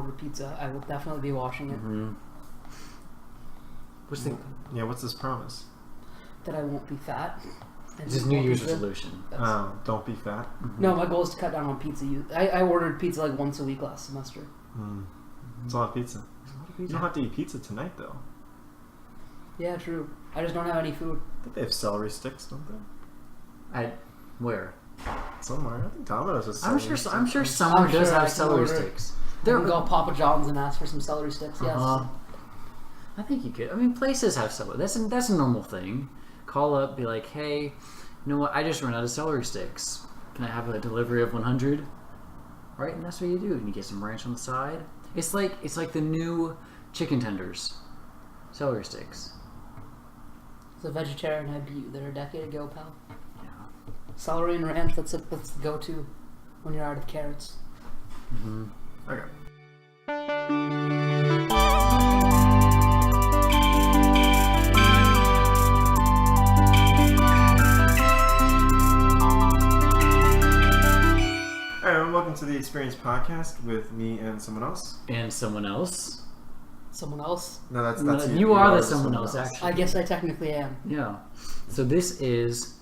order pizza, I will definitely be washing it. Mm-hmm. What's this promise? That I won't be fat. It's his New Year's resolution. Don't be fat. Mm-hmm. No, my goal is to cut down on pizza. I ordered pizza like once a week last semester. It's a lot of pizza. You don't have to eat pizza tonight, though. Yeah, true. I just don't have any food. I think they have celery sticks, don't they? Where? Somewhere. I think Domino's has I'm celery sure. I'm sure someone does have celery sticks. There we go. Papa John's and ask for some celery sticks. Yes. I think you could. I mean, places have celery. That's a normal thing. Call up, be like, hey, you know what? I just ran out of celery sticks. Can I have a delivery of 100? Right, and that's what you do. And you get some ranch on the side. It's like the new chicken tenders, celery sticks. It's a vegetarian I beat you there a decade ago, pal. Yeah. Celery and ranch. That's the go-to when you're out of carrots. Mm-hmm. Okay. Welcome to the Experience Podcast with me and someone else. And someone else. Someone else? No, that's you are the someone else, actually. I guess I technically am. Yeah. So this is...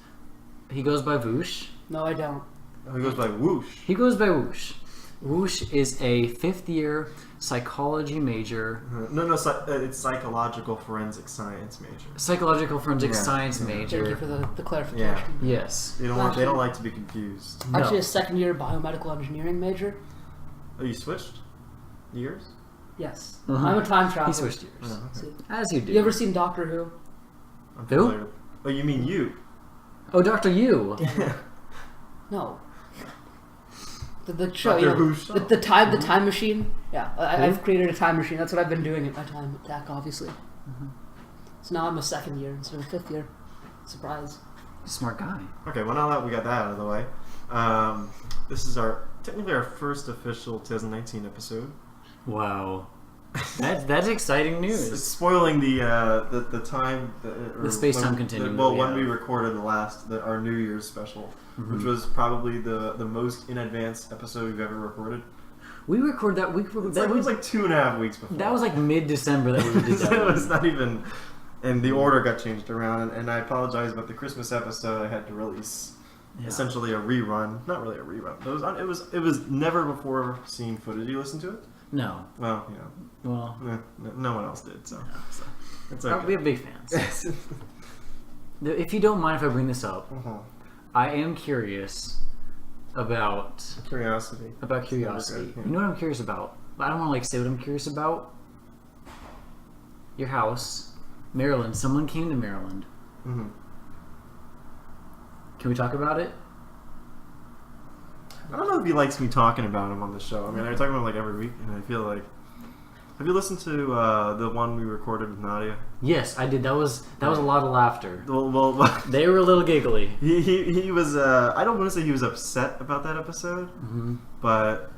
He goes by Woosh. No, I don't. Oh, he goes by Woosh. He goes by Woosh. Woosh is a fifth-year psychology major. It's psychological forensic science major. Psychological forensic science major. Thank you for the clarification. Yeah. Yes. They don't like to be confused. No. Actually, a second-year biomedical engineering major. Oh, you switched years? Yes. Uh-huh. I'm a time traveler. He switched years. Oh, okay. See? As you do. You ever seen Doctor Who? I'm Who? familiar. Oh, you mean you? Oh, Dr. You. No. The show, Doctor Who show. the time machine. Yeah, I've created a time machine. That's what I've been doing at my time at TAC, obviously. Mm-hmm. So now I'm a second year instead of a fifth year. Surprise. Smart guy. Okay, well now that we got that out of the way, this is technically our first official 2019 episode. Wow. That's exciting news. It's spoiling the time, The space-time continuum. When we recorded our New Year's special, Mm-hmm. which was probably the most in advance episode we've ever recorded. We recorded that week. It was like 2.5 weeks before. That was like mid-December that we did that. It was not even, and the order got changed around. And I apologize, but the Christmas episode I had to release essentially a rerun. Not really a rerun. It was never before seen footage. Did you listen to it? No. Well, no one else did. So it's okay. We have big fans. If you don't mind if I bring this up, I am curious about curiosity. About curiosity. Yeah. You know what I'm curious about? I don't want to say what I'm curious about. Your house, Maryland. Someone came to Maryland. Mm-hmm. Can we talk about it? I don't know if he likes me talking about him on the show. I mean, I talk about him like every week, and I feel like. Have you listened to the one we recorded with Nadia? Yes, I did. That was a lot of laughter. Well, they were a little giggly. He was. I don't want to say he was upset about that episode, but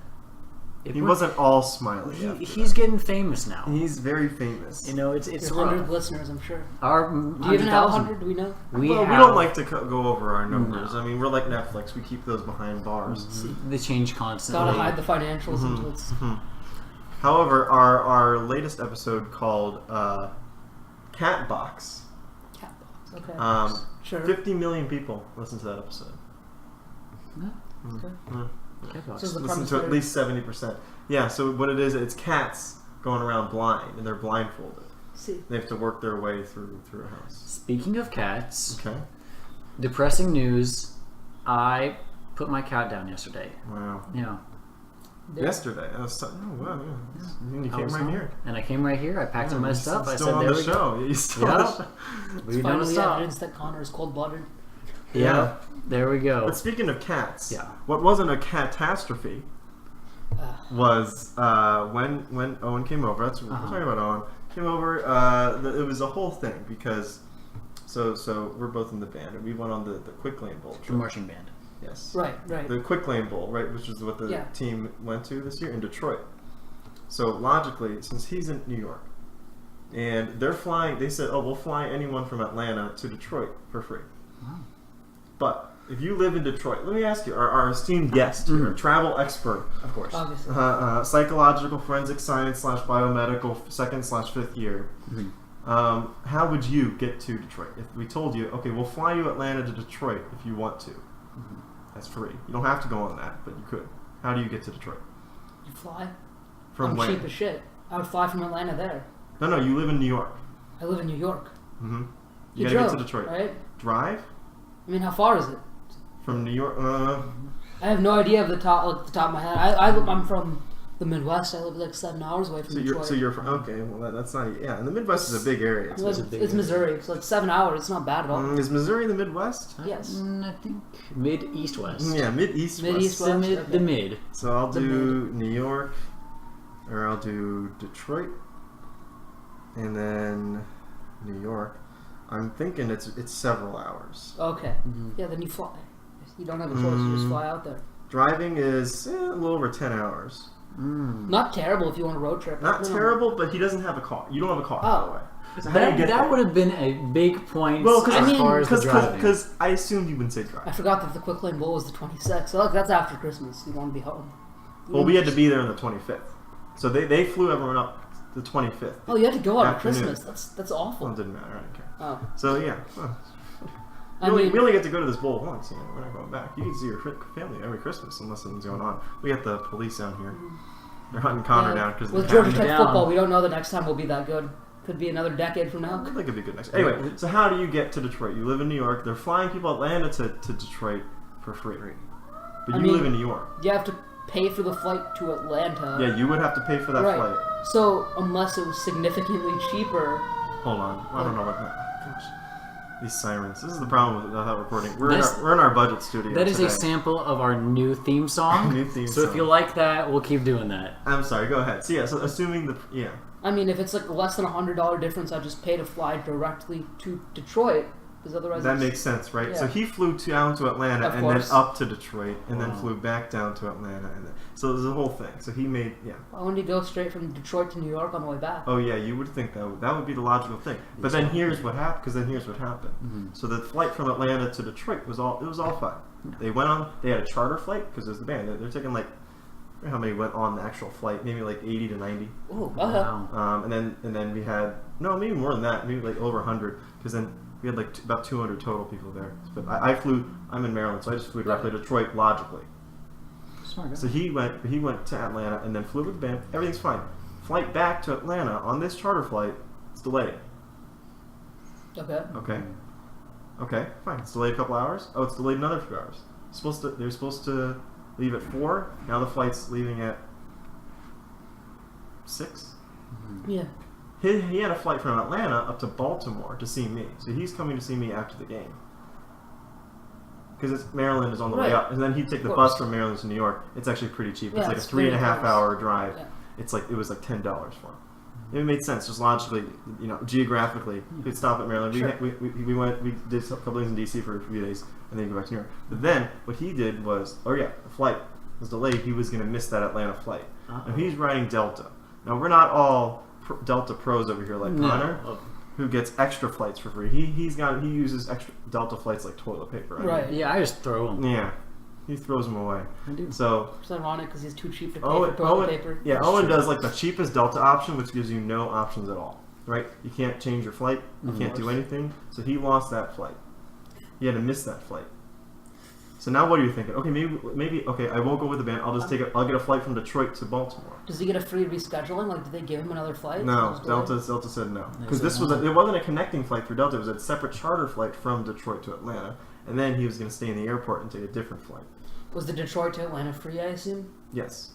he wasn't all smiley. He's getting famous now. He's very famous. You know, it's 100 listeners, I'm sure. Do you even have 100? Do we know? We don't like to go over our numbers. No. I mean, we're like Netflix. We keep those behind bars. They change constantly. Gotta hide the financials until it's. However, our latest episode called Cat Box. Cat Box. Okay. Sure. 50 million people listened to that episode. Okay. So listen to at least 70%. Yeah. So what it is, it's cats going around blind, and they're blindfolded. See. They have to work their way through a house. Speaking of cats, okay. Depressing news. I put my cat down yesterday. Wow. Yeah. Yesterday. You came right here. And I came right here. I packed up my stuff. I said, on there the we show. go. You still on the show. We finally evidence that Connor is cold-blooded. Yeah. There we go. But speaking of cats, what wasn't a catastrophe was when Owen came over. That's we're talking about Owen. Came over. It was a whole thing because so we're both in the band and we went on the Quick Lane Bowl trip. The marching band. Yes. Right. The Quick Lane Bowl, right, which is what the team went to this year in Detroit. So logically, since he's in New York, and they're flying, they said, "Oh, we'll fly anyone from Atlanta to Detroit for free." Wow. But if you live in Detroit, let me ask you, our esteemed guest, our travel expert, Of course. Obviously. psychological forensic science / biomedical 2nd / 5th year. How would you get to Detroit if we told you, okay, we'll fly you Atlanta to Detroit if you want to? That's free. You don't have to go on that, but you could. How do you get to Detroit? You fly? From I'm where? cheap as shit. I would fly from Atlanta there. No, you live in New York. I live in New York. Mm-hmm. You You gotta drove, get to Detroit. right? Drive I mean, how far is it? from New York. I have no idea of the top of my head. I'm from the Midwest. I live like 7 hours away from Detroit. So you're from okay. Well, that's not. Yeah, and the Midwest is a big area. Well, it's Missouri, so it's 7 hours. It's not bad at all. Is Missouri the Midwest? Yes. I think mid-east-west. Yeah, mid-east. Mid-east West. west. The mid. So I'll The do New York, or I'll do Detroit, and then New York. I'm thinking it's several hours. Okay. Yeah, then you fly. You don't have a choice. You just fly out there. Driving is a little over 10 hours. Not terrible if you want a road trip. Not You know. terrible, but he doesn't have a car. You don't have a car, by Oh. the way. So how do you get That there? would have been a big point Well, as far as the driving. because I assumed you wouldn't say I drive. forgot that the Quick Lane Bowl was the 26th. So look, that's after Christmas. You want to be home. Well, we had to be there on the 25th. So they flew everyone up the 25th. Oh, you had to go on Afternoon. Christmas. That's Well, awful. it didn't matter. I didn't care. Oh. So yeah. Well, I we mean, only get to go to this bowl once. You know, we're not going back. You can see your family every Christmas unless something's going on. We got the police down here. They're hunting Connor down because with the Georgia county. Tech down. football, we don't know the next time will be that good. Could be another decade from now. I think it'd be good next. Anyway, so how do you get to Detroit? You live in New York. They're flying people Atlanta to Detroit for free. But I you mean, live in New York. You have to pay for the flight to Atlanta. Yeah, you would have to pay for that right. flight. So unless it was significantly cheaper, Hold on. I don't know what that. Gosh. These sirens. This is the problem with that recording. We're This- we're in our budget studio. That is today. a sample of our new theme song. New theme so if song. you like that, we'll keep doing that. I'm sorry. Go ahead. So yeah. So assuming the I mean, if it's like less than $100 difference, I just pay to fly directly to Detroit because otherwise that it's- makes sense, right? Yeah. So he flew down to Atlanta Of and course. then up to Detroit and then Wow. flew back down to Atlanta and then, so there's a whole thing. So he made Why wouldn't you go straight from Detroit to New York on the way back? Oh yeah, you would think that would be the logical thing. But then here's what happened. Because then here's what happened. So the flight from Atlanta to Detroit was all fine. They went on. They had a charter flight because there's the band. They're taking like I don't know how many went on the actual flight. Maybe like 80 to 90. Ooh, okay. Wow. And then we had maybe more than that. Maybe like over 100. Because then we had like about 200 total people there. But I flew. I'm in Maryland, so I just flew directly to Detroit logically. Smart guy. So he went to Atlanta and then flew with the band. Everything's fine. Flight back to Atlanta on this charter flight, it's delayed. Okay. Okay, fine. It's delayed a couple hours. Oh, it's delayed another few hours. They're supposed to leave at 4. Now the flight's leaving at 6. Yeah. He had a flight from Atlanta up to Baltimore to see me. So he's coming to see me after the game. Because Maryland is on the way Right. up, and then he'd take the Of bus course. from Maryland to New York. It's actually pretty cheap. Yeah, It's like a it's 3.5 very hour drive. Yeah. It was like $10 for him. It made sense, just logically, geographically. We'd stop at Maryland. Sure. We did a couple days in DC for a few days, and then go back to New York. But then what he did was, the flight was delayed. He was going to miss that Atlanta flight. Uh-oh. Now he's riding Delta. Now we're not all Delta pros over here like No. Connor, who gets extra flights for free. He uses extra Delta flights like toilet paper. Right. Yeah, I just throw them. Yeah, he throws them away. I do. So It's ironic because he's too cheap to pay for toilet paper. yeah, That's Owen true. does like the cheapest Delta option, which gives you no options at all. Right? You can't change your flight. You can't do anything. So he lost that flight. He had to miss that flight. So now what are you thinking? Okay, maybe okay, I won't go with the band. I'll get a flight from Detroit to Baltimore. Does he get a free rescheduling? Like, did they give him another flight? No, It was delayed? Delta said no. They Because said this no. it wasn't a connecting flight through Delta. It was a separate charter flight from Detroit to Atlanta. And then he was going to stay in the airport and take a different flight. Was the Detroit to Atlanta free, I assume? Yes.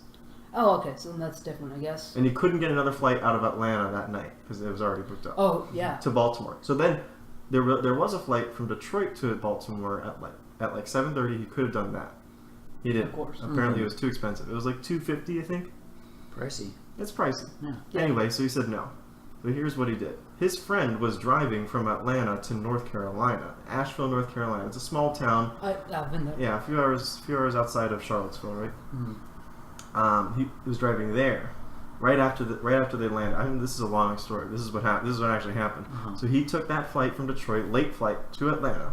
Oh, okay. So then that's different, I guess. And he couldn't get another flight out of Atlanta that night because it was already booked up. Oh, yeah. To Baltimore. So then there was a flight from Detroit to Baltimore at like 7:30. He could have done that. He didn't. Of course. Apparently it was too expensive. It was like $250, I think. Pricey. It's pricey. Yeah. Anyway, so he said no. But here's what he did. His friend was driving from Atlanta to North Carolina, Asheville, North Carolina. It's a small town. I've been there. Yeah, a few hours outside of Charlottesville, right? He was driving there right after they landed. I mean, this is a long story. This is what happened. This is what actually happened. So he took that flight from Detroit, late flight to Atlanta,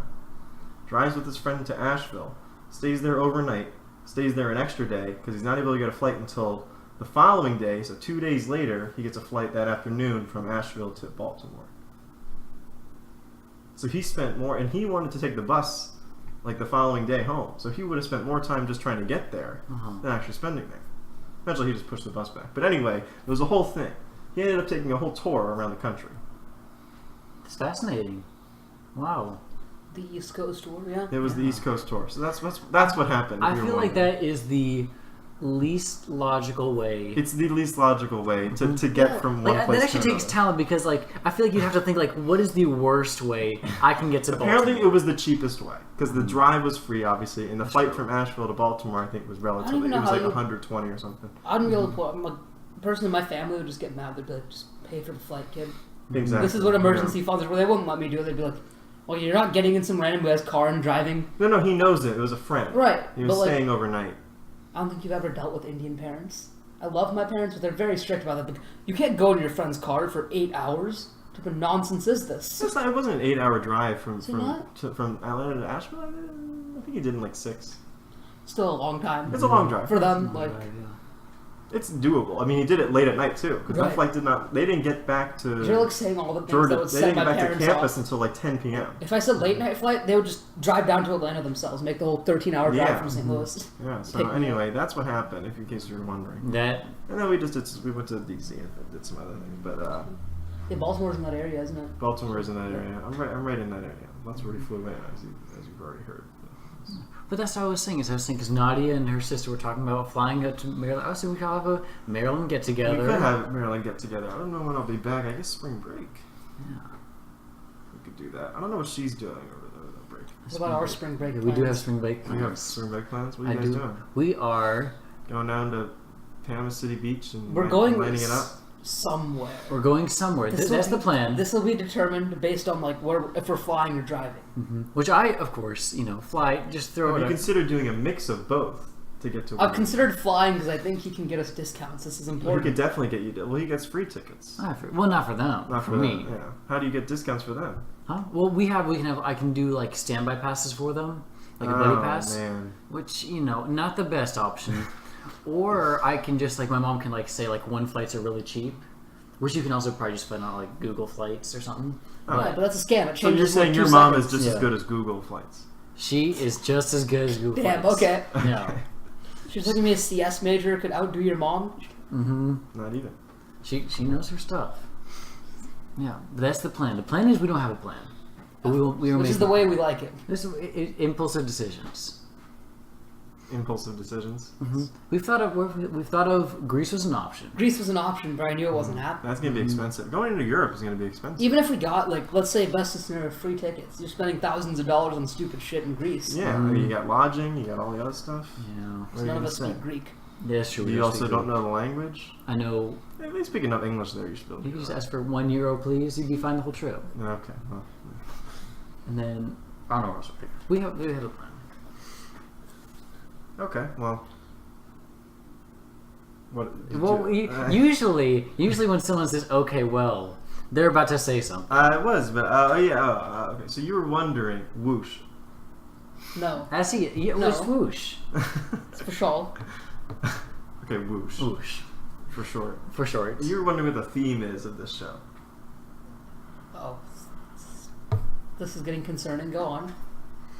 drives with his friend to Asheville, stays there overnight, stays there an extra day because he's not able to get a flight until the following day. So 2 days later, he gets a flight that afternoon from Asheville to Baltimore. So he spent more, and he wanted to take the bus like the following day home. So he would have spent more time just trying to get there than actually spending there. Eventually, he just pushed the bus back. But anyway, it was a whole thing. He ended up taking a whole tour around the country. It's fascinating. Wow. The East Coast tour, yeah. It was the East Coast tour. So that's what happened. I feel like that is the least logical way. It's the least logical way to get from one place to another. That actually takes talent because, like, I feel like you'd have to think, like, what is the worst way I can get to Baltimore? Apparently, it was the cheapest way because the drive was free, obviously, and the flight from Asheville to Baltimore, I think, was relatively. It was like 120 or something. I wouldn't be able to pull. I'm like, a person in my family would just get mad. They'd be like, "Just pay for the flight, kid." Exactly. This is what emergency funds are. Where they wouldn't let me do it. They'd be like, "Well, you're not getting in some random guy's car and driving." No, he knows it. It was a friend. Right. He was staying overnight. I don't think you've ever dealt with Indian parents. I love my parents, but they're very strict about that. But you can't go in your friend's car for 8 hours. What type of nonsense is this? It wasn't an 8-hour drive from Atlanta to Asheville. I think he did in like 6. Still a long time. It's a long drive for them. Like, it's doable. I mean, he did it late at night too because that flight they didn't get back to. You're like saying all the things Georgia. that would They set didn't my get back parents to campus off. until like 10 p.m. If I said late night flight, they would just drive down to Atlanta themselves, make the whole 13-hour drive from St. Louis. Yeah. So anyway, that's what happened. If in case you were wondering. And then we went to DC and did some other things, but. Yeah, Baltimore's in that area, isn't it? Baltimore is in that area. I'm right in that area. That's where he flew in, as you've already heard. But that's what I was saying. Because Nadia and her sister were talking about flying up to Maryland. I was saying we could have a Maryland get together. We could have Maryland get together. I don't know when I'll be back. I guess spring break. Yeah. We could do that. I don't know what she's doing over the break. What about our spring break plans? We do have spring break plans. We have spring break plans. What are you guys doing? We are going down to Panama City Beach and lining it up. Somewhere. We're going somewhere. That's the plan. This will be determined based on like if we're flying or driving. Mm-hmm. Which I, of course, fly. Just throw it. You consider doing a mix of both to get to. I've considered flying because I think he can get us discounts. This is important. He could definitely get you. Well, he gets free tickets. Not for them. Not for me. Yeah. How do you get discounts for them? Huh? Well, I can do like standby passes for them, like a buddy pass. Man. Which not the best option. Or I can just my mom can say one flights are really cheap. Which you can also probably just find on Google Flights or something. But that's a scam. It so you're saying your mom is just as good as Google Flights? She is just as good as Google Damn, Flights. Okay. Yeah. She's looking at me a CS major could outdo your mom. Mm-hmm. Not even. She knows her stuff. Yeah, but that's the plan. The plan is we don't have a plan. But Which is the way we like it. This is impulsive decisions. Impulsive decisions. Mm-hmm. We've thought of Greece was an option. Greece was an option, but I knew it wasn't happening. That's gonna be expensive. Going into Europe is gonna be expensive. Even if we got let's say best scenario free tickets, you're spending thousands of dollars on stupid shit in Greece. Yeah, I mean, you got lodging, you got all the other stuff. Yeah, so none of us speak Greek. Yeah, that's true. You also don't know the language. I know. If they speak enough English there, you should be able to. You can just ask for €1, please. You'd be fine the whole trip. Okay. Well. And then I don't know what else we have a plan. Okay, well. Usually when someone says "okay, well," they're about to say something. It was, but okay. So you were wondering, whoosh. No. I see it. Yeah, it was whoosh. It's for sure. Okay, whoosh. Whoosh. For short. For short. You were wondering what the theme is of this show. Oh. This is getting concerning. Go on.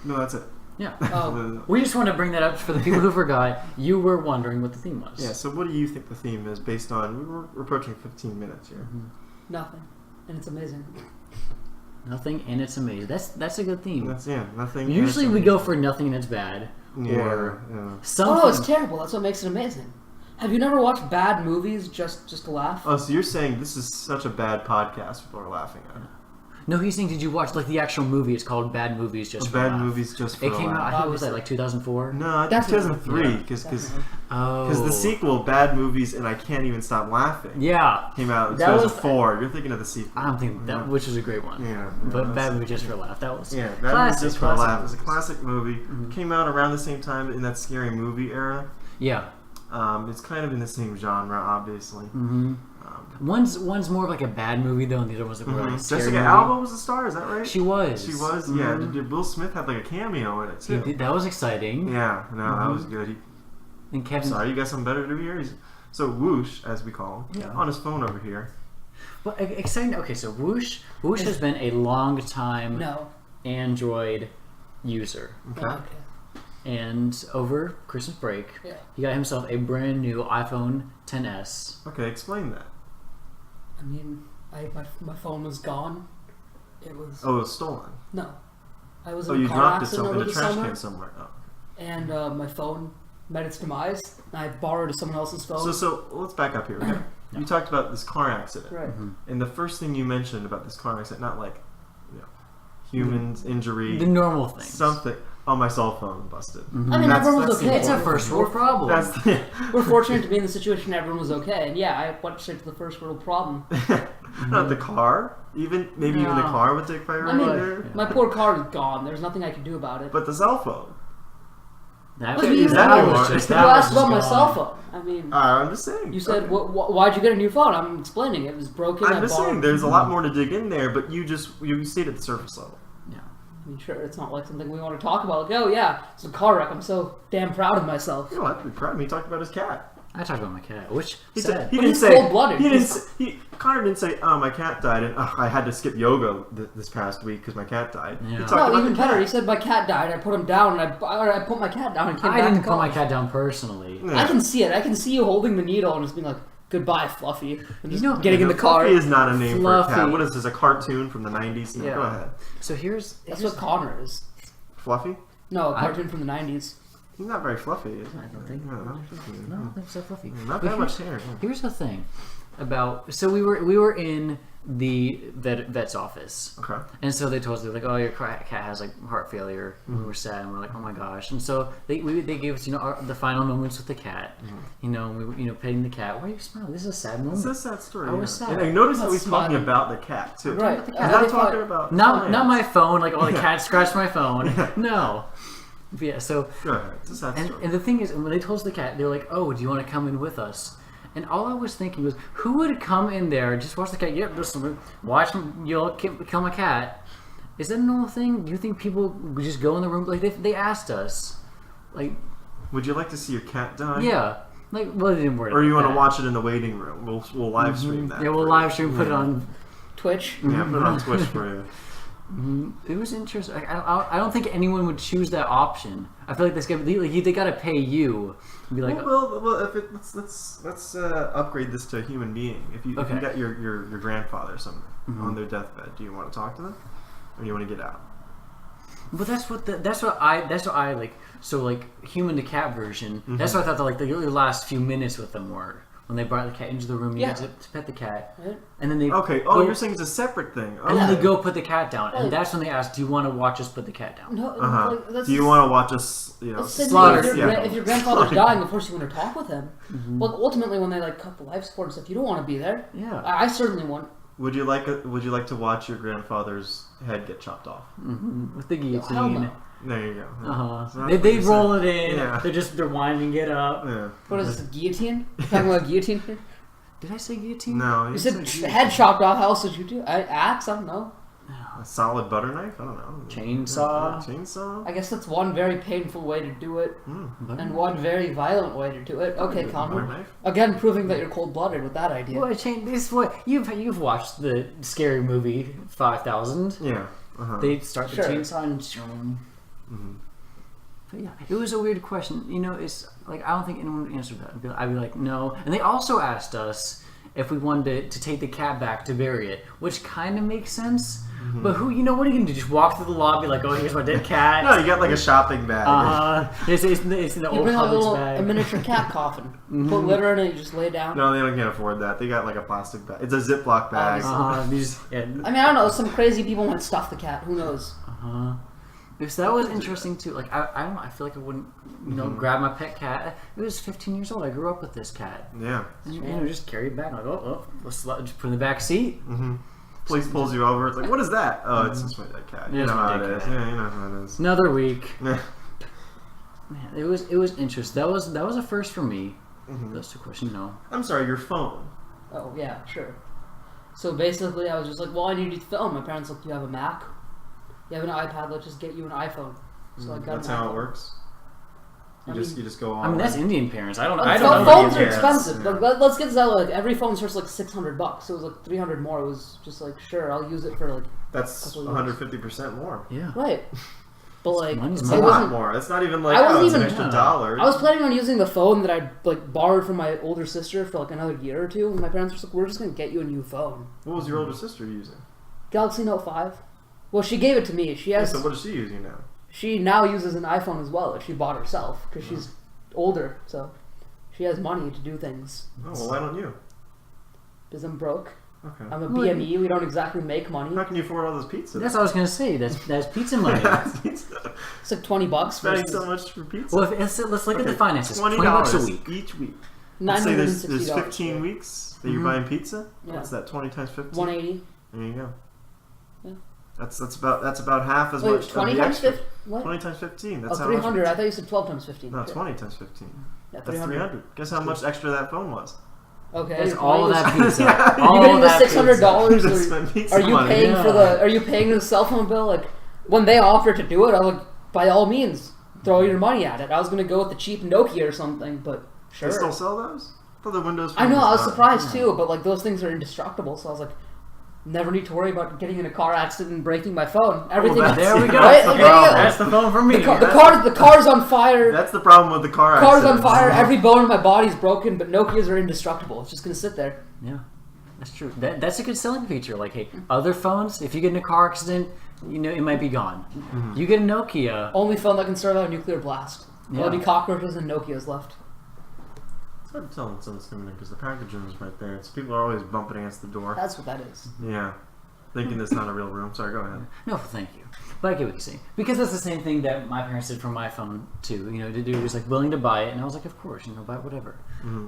No, that's it. Yeah. Oh. We just want to bring that up for the people who forgot. You were wondering what the theme was. Yeah, so what do you think the theme is based on... We're approaching 15 minutes here. Mm-hmm. Nothing. And it's amazing. Nothing and it's amazing. That's a good theme. Nothing. Usually we go for nothing and it's bad. Yeah, or Oh, something. it's terrible. That's what makes it amazing. Have you never watched bad movies just to laugh? Oh, so you're saying this is such a bad podcast people are laughing at. No, he's saying, did you watch the actual movie? It's called Bad Movies Just for a Bad Laugh. Movies Just for a It came out, I think, was that 2004? No, I think 2003, because the sequel, Bad Movies and I Can't Even Stop Laughing, came out in 2004. You're thinking of the sequel. I don't think that, which is a great one. Yeah, but Bad Movie Just for a Laugh, that was Bad Movies Just for a Laugh. It was a classic movie. Came out around the same time in that Scary Movie era. Yeah. It's kind of in the same genre, obviously. Mm-hmm. One's more of like a bad movie though, and the other one's like more like a scary Jessica movie. Alba was the star, is that right? She was. She was, yeah. Did Will Smith had like a cameo in it He too? did, that was exciting. Yeah, no, that was good. And Kevin. Sorry, you got something better to do here? So Whoosh, as we call him, Yeah. on his phone over here. Well, exciting. Okay, so Whoosh has been a long time Android user. Okay. And over Christmas break, he got himself a brand new iPhone XS. Okay, explain that. I mean, my phone was gone. It was... Oh, it was stolen. No. I was in a you car dropped it accident in over a the trash summer, can somewhere. Oh. and my phone met its demise. And I borrowed someone else's phone. So let's back up here. Okay? You talked about this car accident. Right. And the first thing you mentioned about this car accident, not like, humans, injury. The normal things. Something. Oh, my cell phone busted. I mean, everyone was okay. It's a first world problem. We're fortunate to be in the situation everyone was okay. And yeah, I went straight to the first world problem. Not the car. Even the car would take priority there. My poor car is gone. There's nothing I can do about it. But the cell phone. That What do was you that mean? was just You that was asked about my gone. cell phone. I mean, I'm just saying. you said, Okay. why'd you get a new phone? I'm explaining. It was broken. I'm just saying, there's a Mm-hmm. lot more to dig in there, but you stayed at the surface level. I mean, sure, it's not like something we want to talk about. Like, oh yeah, it's a car wreck. I'm so damn proud of myself. You know what? Be proud of me. He talked about his cat. I talked about my cat, which He sad. He But didn't he's say. cold-blooded. He didn't. Connor didn't say, "Oh, my cat died, and I had to skip yoga this past week because my cat died." Yeah. He talked No, about even the better. cat. He said my cat died. I put him down, and I put my cat down and came I back didn't to put my college. cat down personally. Yeah. I can see it. I can see you holding the needle and just being like, "Goodbye, Fluffy," and just You know- getting in the car. Fluffy is not a name for a cat. Fluffy. What is this? A cartoon from the '90s? Yeah. Go ahead. So That's what Connor is. Fluffy? No, a cartoon from the 90s. He's not very fluffy. Is he? I don't think. No, not fluffy. No, that's so fluffy. Not But that much hair. Here's the thing about so we were in the vet's office. Okay. And so they told us, they're like, oh, your cat has like heart failure. And we were sad, and we're like, oh my gosh. And so they gave us, the final moments with the cat. And we petting the cat. Why are you smiling? This is a sad moment. It's a sad story. I was sad. And I noticed that Not he's talking smiling. about the cat too. Right. He's Yeah, not they talking thought- about Not my plants. phone. Like, oh, the Yeah. cat scratched my phone. No. But yeah. So Go ahead. It's a sad story. and the thing is, when they told us the cat, they were like, oh, do you want to come in with us? And all I was thinking was, who would come in there, just watch the cat, yep, just watch him, kill my cat? Is that a normal thing? Do you think people would just go in the room? Like, they asked us. Like, Would you like to see your cat die? yeah. Like, well, they didn't worry Or you about want to that. watch it in the waiting room? We'll live stream that. Yeah, we'll for live you. stream, put it on. Twitch. Yeah, put it on Twitch for you. It was interesting. Like, I don't think anyone would choose that option. I feel like they got to pay you. And be like, Well, if it, let's upgrade this to a human being. If you got your grandfather or something on their deathbed, do you want to talk to them, or do you want to get out? but that's what I like. So like human to cat version. That's what I thought the last few minutes with them were. When they brought the cat into the room, you got to pet the cat, and then they Okay. Oh, you're saying it's a separate thing. and then Okay. they go put the cat down, and that's when they ask, "Do you want to watch us put the cat down?" No, Uh-huh. like, that's Do you want to watch us? Slaughter. If your grandfather's dying, of course you want to talk with him. Well, ultimately, when they like cut the life support and stuff, you don't want to be there. Yeah. I certainly won't. Would you like to watch your grandfather's head get chopped off? With the guillotine. hell no. There you go. So Uh-huh. that's They what roll you it in. Yeah. They're winding it up. said. Yeah. What is this, a guillotine? You talking about guillotine here? Did I say guillotine? No. You said head chopped off. How else did you do? Axe? I don't know. a solid butter knife. I don't know. Chainsaw. Yeah, chainsaw. I guess that's one very painful way to do it, But- and one very violent way to do it. Okay, Butter Connor. knife. Again, proving that you're cold-blooded with that idea. Well, this what you've watched the scary movie 5000. Yeah. Uh-huh. They start the Sure. chainsaw and. But yeah, it was a weird question. It's like I don't think anyone would answer that. I'd be like, no. And they also asked us if we wanted to take the cat back to bury it, which kind of makes sense. But what are you gonna do? Just walk through the lobby like, oh, here's my dead cat. No, you got like a shopping bag. It's in the You old bring like Publix a bag. miniature cat coffin. Put litter in it. You just lay it down. No, they can't afford that. They got like a plastic bag. It's a Ziploc bag. Obviously. Yeah. I mean, I don't know. Some crazy people might stuff the cat. Who knows? Because that was interesting too. Like I don't know. I feel like I wouldn't, grab my pet cat. It was 15 years old. I grew up with this cat. Yeah. And, just carry it back. Like let's just put it in the back seat. Police pulls you over. It's like, what is that? Oh, it's just my dead cat. You It's know my how dead it is. cat. Yeah, you know how it is. Another week. Yeah. Man, it was interesting. That was a first for me. those two questions. No. I'm sorry, your phone. Oh, yeah, sure. So basically, I was just like, well, I need to film. My parents like, you have a Mac? You have an iPad, let's just get you an iPhone. So I got That's an how iPhone. it works? You just go on. I mean, that's Indian parents. I don't Phones know. are Yeah, expensive. yeah. Like, let's get to that. Like, every phone starts like $600. So it was like 300 more. It was just like, sure, I'll use it for like That's 150% more. Yeah. right. But like, money's it It's a It lot wasn't. more. It's not even like, I wasn't it's an even- extra Yeah. dollar. I was planning on using the phone that I like borrowed from my older sister for like another year or two. And my parents were like, "We're just gonna get you a new phone." What was your older sister using? Galaxy Note 5. Well, she gave it to me. She has. So what is she using now? She now uses an iPhone as well that she bought herself because she's older, so she has money to do things. Oh, well, why don't you? Because I'm broke. Okay. I'm a BME. We don't exactly make money. How can you afford all this pizza? That's what I was gonna say. That's pizza money. Pizza. It's like $20 Spending versus so much for pizza. Well, let's look at the finances. $20 $20 a week. each week. Let's say there's $960. 15 weeks that you're buying pizza. Yeah. What's that? 20 times 15. 180. There you go. Yeah. That's about half as Wait, much. 20 of the times extra. 15? What? 20 times 15. Oh, That's how 300. much. I thought you said 12 times 15. No, Sure. 20 times 15. Yeah, That's 300. Guess how much extra that phone was? Okay. That's your all money that was- pizza. Yeah. You're All getting the that pizza. $600. You just Or, spent pizza are you money. paying for Yeah. the? Are you paying the cell phone bill? Like when they offered to do it, I was like, by all means, throw your money at it. I was gonna go with the cheap Nokia or something, but sure. They still sell those? I thought the Windows I phone know. I was done. surprised too, but like those things are indestructible. So I was like, never need to worry about getting in a car accident and breaking my phone. Everything. that's- There we go. Right? That's the Like, there you problem. go. That's the phone for me. The car's on fire. That's the problem with the car Car's on accidents. fire. Every bone in my body's broken, but Nokias are indestructible. It's just gonna sit there. Yeah, that's true. That's a good selling feature. Like, hey, other phones, if you get in a car accident, you know it might be gone. You get a Nokia. Only phone that can survive a nuclear blast. There'll Yeah. be cockroaches and Nokias left. It's hard to tell when someone's coming in because the packaging is right there. So people are always bumping against the door. That's what that is. Yeah. Thinking it's not a real room. Sorry, go ahead. No, thank you. But I get what you're saying. Because that's the same thing that my parents did for my phone, too. You know, the dude was like willing to buy it, and I was like, of course, you know, buy whatever.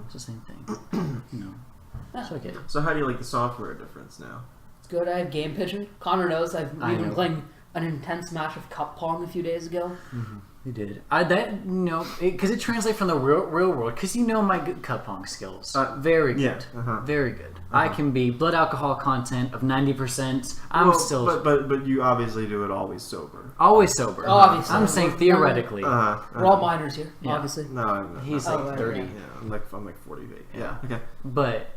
It's the same thing. You know. So I get it. So how do you like the software difference now? It's good. I have Game Pigeon. Connor knows I've I been know. playing an intense match of Cup Pong a few days ago. You did. Because it translates from the real world. Because you know my good cup pong skills. Very good. Yeah. Very good. I can be blood alcohol content of 90%. I'm Well, still but you obviously do it always sober. always sober. Obviously. I'm saying theoretically. We're all minors here, Yeah. obviously. No, I'm not. He's Oh, like right, 30. yeah. Yeah, I'm like 48. Yeah. Okay. But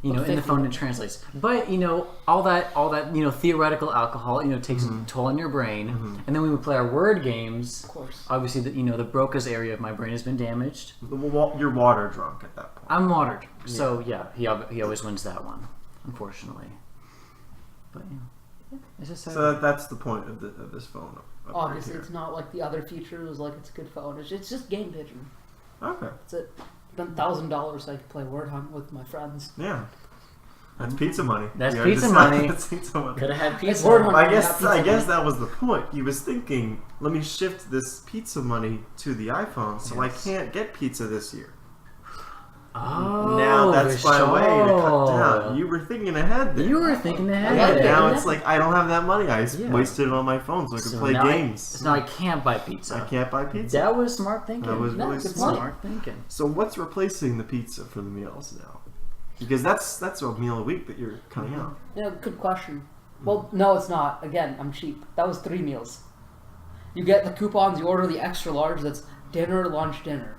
you know, Well, in the 50. phone it translates. But you know, all that you know, theoretical alcohol, you know, takes a toll on your brain. And then when we play our word games, Of course. obviously, the Broca's area of my brain has been damaged. You're water drunk at that point. I'm watered, so yeah, he always wins that one, unfortunately. But you know, it's just So that's the point of this phone. Up Obviously, right it's not like the other features. Like it's a good phone. It's just Game Pigeon. here. Okay. That's it. Spent $1,000 so I could play Word Hunt with my friends. Yeah. That's pizza money. That's You already pizza decided money. That's pizza money. could have had It's pizza. Word Hunt. I not guess pizza that was the point. He was thinking, let me shift this pizza money to the iPhone, so Yes. I can't get pizza this year. Oh, Now that's my way to cut down. Vishal. You were thinking ahead there. You were thinking ahead. I like it. Now Yeah. it's like I don't have that money. I Yeah. wasted it on my phone so I could So play now games. so now I can't buy pizza. I can't buy pizza. That was smart thinking. That was No, really it's smart. smart thinking. So what's replacing the pizza for the meals now? Because that's a meal a week that you're cutting out. Yeah, good question. Well, no, it's not. Again, I'm cheap. That was 3 meals. You get the coupons, you order the extra large, that's dinner, lunch, dinner.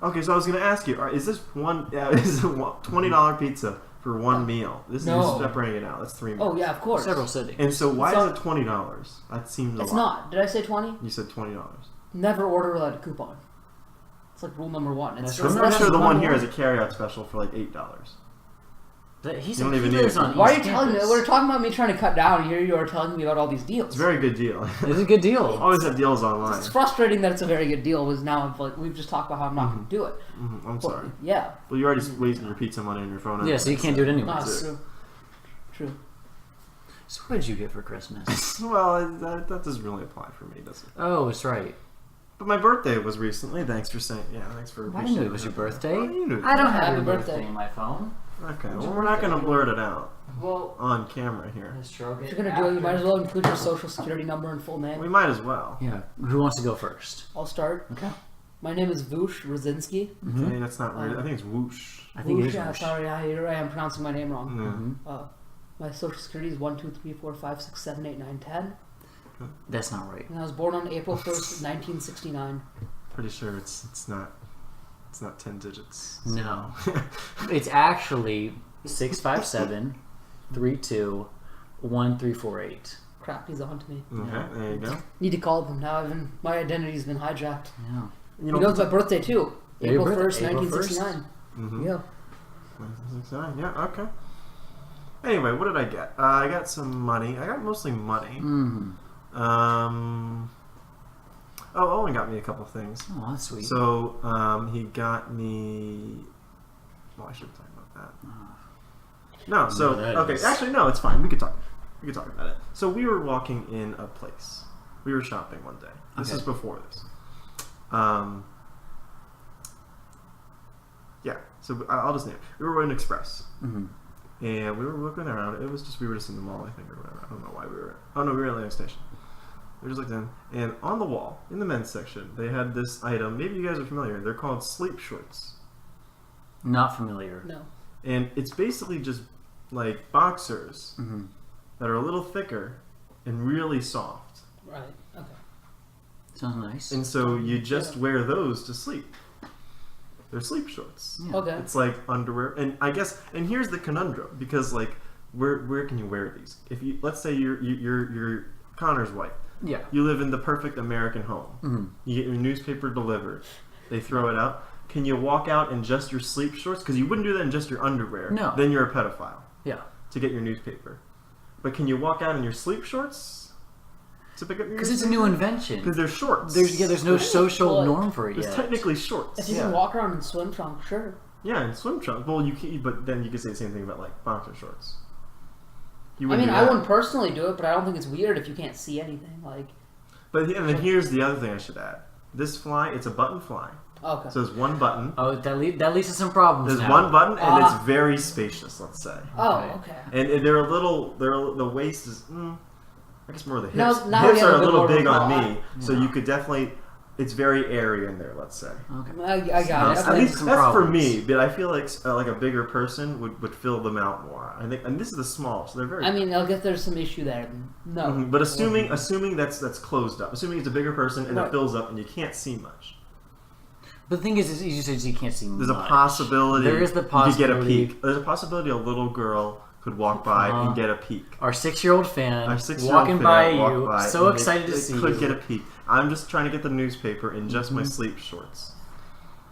Okay, so I was going to ask you: is this is it $20 pizza for one meal? This is No. just separating it out. That's 3 meals. Oh, yeah, of course. Several cities. And so why It's is not- it $20? That seems a It's lot. not. Did I say 20? You said $20. Never order without a coupon. It's like rule number 1. It's That's just I'm right. pretty sure the number one here is a carryout special for like $8. He don't even lives need it. on Why are you East telling me? Campus. We're talking about me trying to cut down, and here you are telling me about all these deals. It's a very good deal. It's a good deal. Always have deals online. It's frustrating that it's a very good deal, because now we've just talked about how I'm not going to do it. I'm sorry. Yeah. Well, you're already wasting your pizza money on your phone. Yeah, so you can't do it anyway. No, That's it's it. true. So what did you get for Christmas? Well, that doesn't really apply for me, does it? Oh, that's right. But my birthday was recently. Thanks for saying. Yeah, thanks for. I didn't know it was your birthday. Oh, you knew. I don't Happy have your birthday. birthday in my phone. Okay, well, we're not gonna blurt it out Well, on camera here. let's throw If you're going to do it, you might as well include your social security number and full name. We might as well. Yeah. Who wants to go first? I'll start. Okay. My name is Vush Rosinski. Okay, that's not right. I think it's whoosh. I think it is Yeah, Whoosh. sorry, here I am pronouncing my name wrong. My social security is 1, 2, 3, 4, 5, 6, 7, 8, 9, 10. That's not right. And I was born on April 1st, 1969. Pretty sure it's not 10 digits. No. It's actually 657-32-1348. Crap, he's on to me. Okay, there you go. Need to call them now. My identity's been hijacked. Yeah. He knows my birthday too. Your April birthday- 1st, April 1969. Yeah. 1969. Yeah, okay. Anyway, what did I get? I got some money. I got mostly money. Owen got me a couple things. Oh, that's sweet. So he got me. Well, I should talk about that. No, so okay. Actually, no, it's fine. We could talk. We could talk about it. So we were walking in a place. We were shopping one day. This is before this. Yeah. So I'll just name it. We were in Express. And we were looking around. It was just we were just in the mall, I think, or whatever. I don't know why we were. Oh no, we were at Atlantic Station. We just looked in, and on the wall in the men's section, they had this item. Maybe you guys are familiar. They're called sleep shorts. Not familiar. No. And it's basically just like boxers that are a little thicker and really soft. Right. Okay. Sounds nice. And so you just wear those to sleep. They're sleep shorts. Yeah. Okay. It's like underwear, and I guess, and here's the conundrum, because like, where can you wear these? If you, let's say you're Connor's wife. Yeah. You live in the perfect American home. You get your newspaper delivered. They throw it out. Can you walk out in just your sleep shorts? Because you wouldn't do that in just your underwear. No. Then you're a pedophile. Yeah. To get your newspaper. But can you walk out in your sleep shorts to pick up your Because it's a new invention. Because they're shorts. There's no social Well, norm for it It's yet. technically shorts. If you can walk around in swim trunks, sure. Yeah, in swim trunks. Well, you can, but then you could say the same thing about like boxer shorts. You I wouldn't mean, do I that. wouldn't personally do it, but I don't think it's weird if you can't see anything. Like, But and then here's the other thing I should add. This fly, it's a button fly. okay. So there's one button. Oh, that leads to some problems. There's now. one button, and it's very spacious. Let's say. Oh, okay. And they're a little. The waist is. I guess more the hips. Now The we hips have are a a bit little more of a big on bra. me, so you could definitely. It's very airy in there. Let's say. Okay. I got it. At Okay. least some that's for problems. me, but I feel like a bigger person would fill them out more. I think, and this is the small, so they're very. I mean, I guess there's some issue there. No. But assuming that's closed up, assuming it's a bigger person and Right. it fills up and you can't see much, But the thing is you said you can't see there's a much. possibility. There is the you could get a possibility. peek. There's a possibility a little girl could walk by and get a peek. Our 6-year-old fan Our 6-year-old walking fan by walked you, by so and excited they to see could you. get a peek. I'm just trying to get the newspaper in just my sleep shorts.